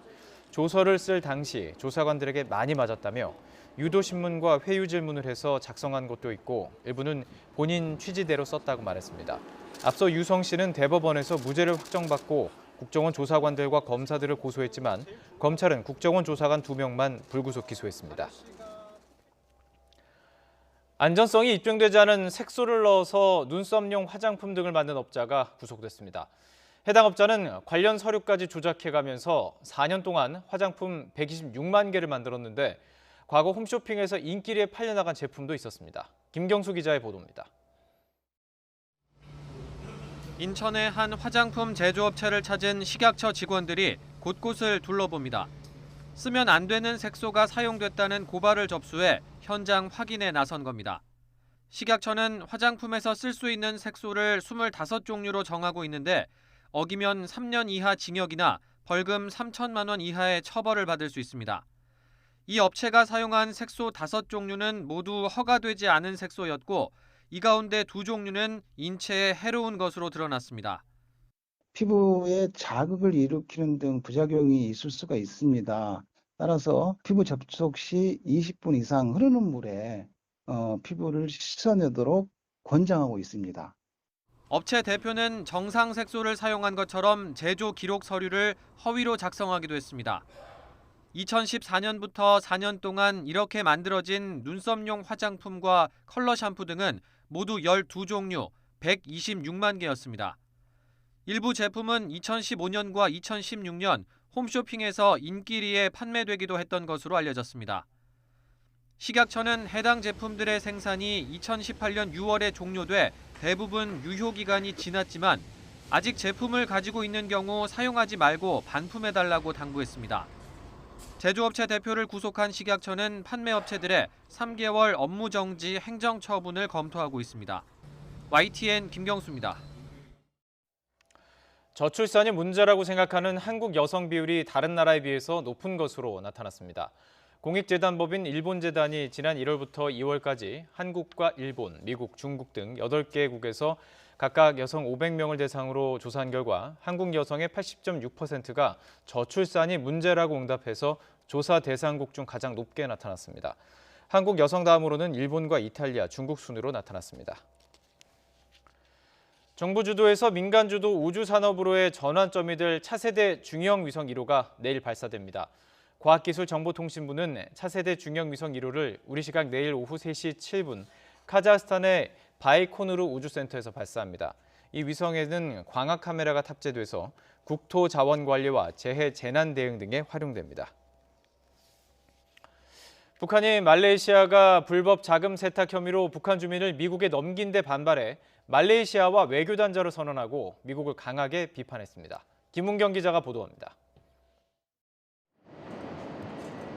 Speaker 9: 조서를 쓸 당시 조사관들에게 많이 맞았다며 유도신문과 회유 질문을 해서 작성한 것도 있고 일부는 본인 취지대로 썼다고 말했습니다. 앞서 유성 씨는 대법원에서 무죄를 확정받고 국정원 조사관들과 검사들을 고소했지만 검찰은 국정원 조사관 2명만 불구속 기소했습니다. 안전성이 입증되지 않은 색소를 넣어서 눈썹용 화장품 등을 만든 업자가 구속됐습니다. 해당 업자는 관련 서류까지 조작해가면서 4년 동안 화장품 126만 개를 만들었는데 과거 홈쇼핑에서 인기리에 팔려나간 제품도 있었습니다. 김경수 기자의 보도입니다. 인천의 한 화장품 제조업체를 찾은 식약처 직원들이 곳곳을 둘러봅니다. 쓰면 안 되는 색소가 사용됐다는 고발을 접수해 현장 확인에 나선 겁니다. 식약처는 화장품에서 쓸 수 있는 색소를 25종류로 정하고 있는데 어기면 3년 이하 징역이나 벌금 3천만 원 이하의 처벌을 받을 수 있습니다. 이 업체가 사용한 색소 5종류는 모두 허가되지 않은 색소였고 이 가운데 2종류는 인체에 해로운 것으로 드러났습니다.
Speaker 1: 피부에 자극을 일으키는 등 부작용이 있을 수가 있습니다. 따라서 피부 접촉 시 20분 이상 흐르는 물에 피부를 씻어내도록 권장하고 있습니다.
Speaker 9: 업체 대표는 정상 색소를 사용한 것처럼 제조 기록 서류를 허위로 작성하기도 했습니다. 2014년부터 4년 동안 이렇게 만들어진 눈썹용 화장품과 컬러 샴푸 등은 모두 12종류, 126만 개였습니다. 일부 제품은 2015년과 2016년 홈쇼핑에서 인기리에 판매되기도 했던 것으로 알려졌습니다. 식약처는 해당 제품들의 생산이 2018년 6월에 종료돼 대부분 유효기간이 지났지만 아직 제품을 가지고 있는 경우 사용하지 말고 반품해달라고 당부했습니다. 제조업체 대표를 구속한 식약처는 판매업체들의 3개월 업무정지 행정처분을 검토하고 있습니다. YTN 김경수입니다. 저출산이 문제라고 생각하는 한국 여성 비율이 다른 나라에 비해서 높은 것으로 나타났습니다. 공익재단법인 일본재단이 지난 1월부터 2월까지 한국과 일본, 미국, 중국 등 8개국에서 각각 여성 500명을 대상으로 조사한 결과 한국 여성의 80.6%가 저출산이 문제라고 응답해서 조사 대상국 중 가장 높게 나타났습니다. 한국 여성 다음으로는 일본과 이탈리아, 중국 순으로 나타났습니다. 정부 주도에서 민간 주도 우주산업으로의 전환점이 될 차세대 중형 위성 1호가 내일 발사됩니다. 과학기술정보통신부는 차세대 중형 위성 1호를 우리 시각 내일 오후 3시 7분 카자흐스탄의 바이코누르 우주센터에서 발사합니다. 이 위성에는 광학 카메라가 탑재돼서 국토 자원 관리와 재해 재난 대응 등에 활용됩니다. 북한이 말레이시아가 불법 자금 세탁 혐의로 북한 주민을 미국에 넘긴 데 반발해 말레이시아와 외교 단절을 선언하고 미국을 강하게 비판했습니다. 김문경 기자가 보도합니다.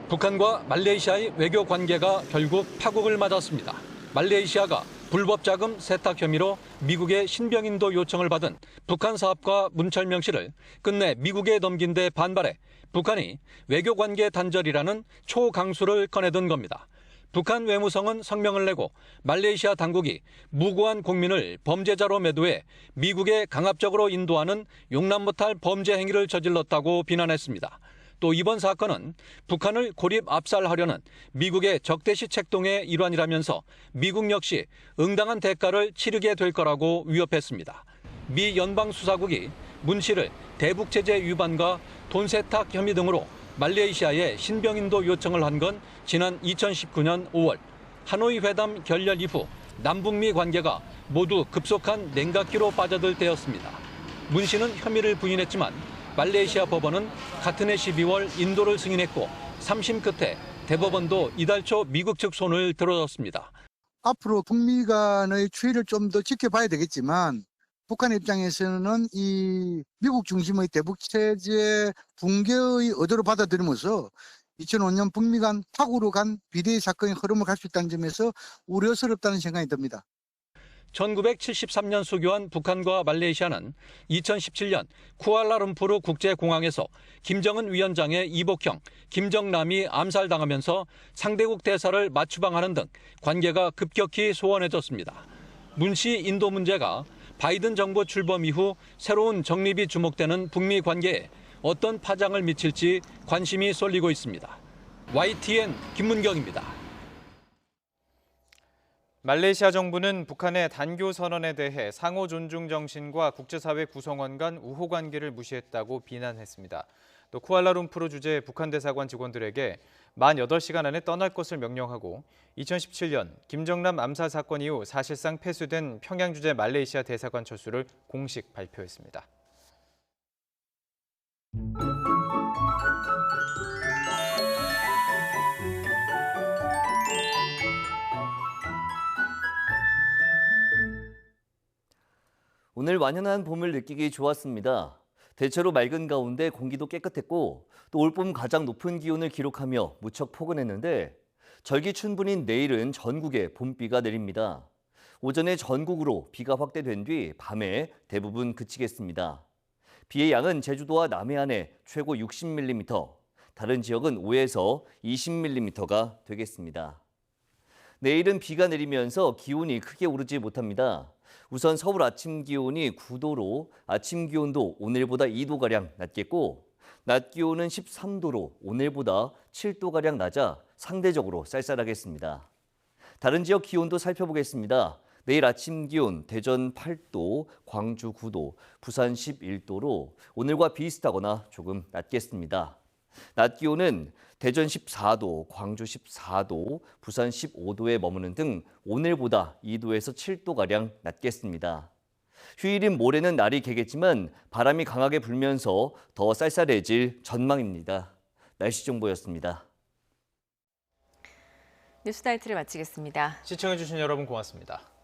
Speaker 2: 북한과 말레이시아의 외교 관계가 결국 파국을 맞았습니다. 말레이시아가 불법 자금 세탁 혐의로 미국의 신병인도 요청을 받은 북한 사업가 문철명 씨를 끝내 미국에 넘긴 데 반발해 북한이 외교 관계 단절이라는 초강수를 꺼내든 겁니다. 북한 외무성은 성명을 내고 말레이시아 당국이 무고한 국민을 범죄자로 매도해 미국에 강압적으로 인도하는 용납 못할 범죄 행위를 저질렀다고 비난했습니다. 또 이번 사건은 북한을 고립 압살하려는 미국의 적대시 책동의 일환이라면서 미국 역시 응당한 대가를 치르게 될 거라고 위협했습니다. 미 연방수사국이 문 씨를 대북 제재 위반과 돈 세탁 혐의 등으로 말레이시아에 신병인도 요청을 한 건 지난 2019년 5월 하노이 회담 결렬 이후 남북미 관계가 모두 급속한 냉각기로 빠져들 때였습니다. 문 씨는 혐의를 부인했지만 말레이시아 법원은 같은 해 12월 인도를 승인했고 3심 끝에 대법원도 이달 초 미국 측 손을 들어줬습니다.
Speaker 8: 앞으로 북미 간의 추이를 좀 더 지켜봐야 되겠지만 북한 입장에서는 이 미국 중심의 대북 체제 붕괴의 의도로 받아들이면서 2005년 북미 간 파국으로 간 비대위 사건의 흐름을 갈 수 있다는 점에서 우려스럽다는 생각이 듭니다.
Speaker 2: 1973년 수교한 북한과 말레이시아는 2017년 쿠알라룸푸르 국제공항에서 김정은 위원장의 이복형 김정남이 암살당하면서 상대국 대사를 맞추방하는 등 관계가 급격히 소원해졌습니다. 문씨 인도 문제가 바이든 정부 출범 이후 새로운 정립이 주목되는 북미 관계에 어떤 파장을 미칠지 관심이 쏠리고 있습니다. YTN 김문경입니다.
Speaker 9: 말레이시아 정부는 북한의 단교 선언에 대해 상호 존중 정신과 국제사회 구성원 간 우호 관계를 무시했다고 비난했습니다. 또 쿠알라룸푸르 주재 북한 대사관 직원들에게 48시간 안에 떠날 것을 명령하고 2017년 김정남 암살 사건 이후 사실상 폐쇄된 평양 주재 말레이시아 대사관 철수를 공식 발표했습니다.
Speaker 6: 오늘 완연한 봄을 느끼기 좋았습니다. 대체로 맑은 가운데 공기도 깨끗했고 또 올봄 가장 높은 기온을 기록하며 무척 포근했는데 절기춘분인 내일은 전국에 봄비가 내립니다. 오전에 전국으로 비가 확대된 뒤 밤에 대부분 그치겠습니다. 비의 양은 제주도와 남해안에 최고 60mm, 다른 지역은 5에서 20mm가 되겠습니다. 내일은 비가 내리면서 기온이 크게 오르지 못합니다. 우선 서울 아침 기온이 9도로 아침 기온도 오늘보다 2도가량 낮겠고 낮 기온은 13도로 오늘보다 7도가량 낮아 상대적으로 쌀쌀하겠습니다. 다른 지역 기온도 살펴보겠습니다. 내일 아침 기온 대전 8도, 광주 9도, 부산 11도로 오늘과 비슷하거나 조금 낮겠습니다. 낮 기온은 대전 14도, 광주 14도, 부산 15도에 머무는 등 오늘보다 2도에서 7도가량 낮겠습니다. 휴일인 모레는 날이 개겠지만 바람이 강하게 불면서 더 쌀쌀해질 전망입니다. 날씨 정보였습니다.
Speaker 10: 뉴스나이트를 마치겠습니다.
Speaker 9: 시청해주신 여러분 고맙습니다.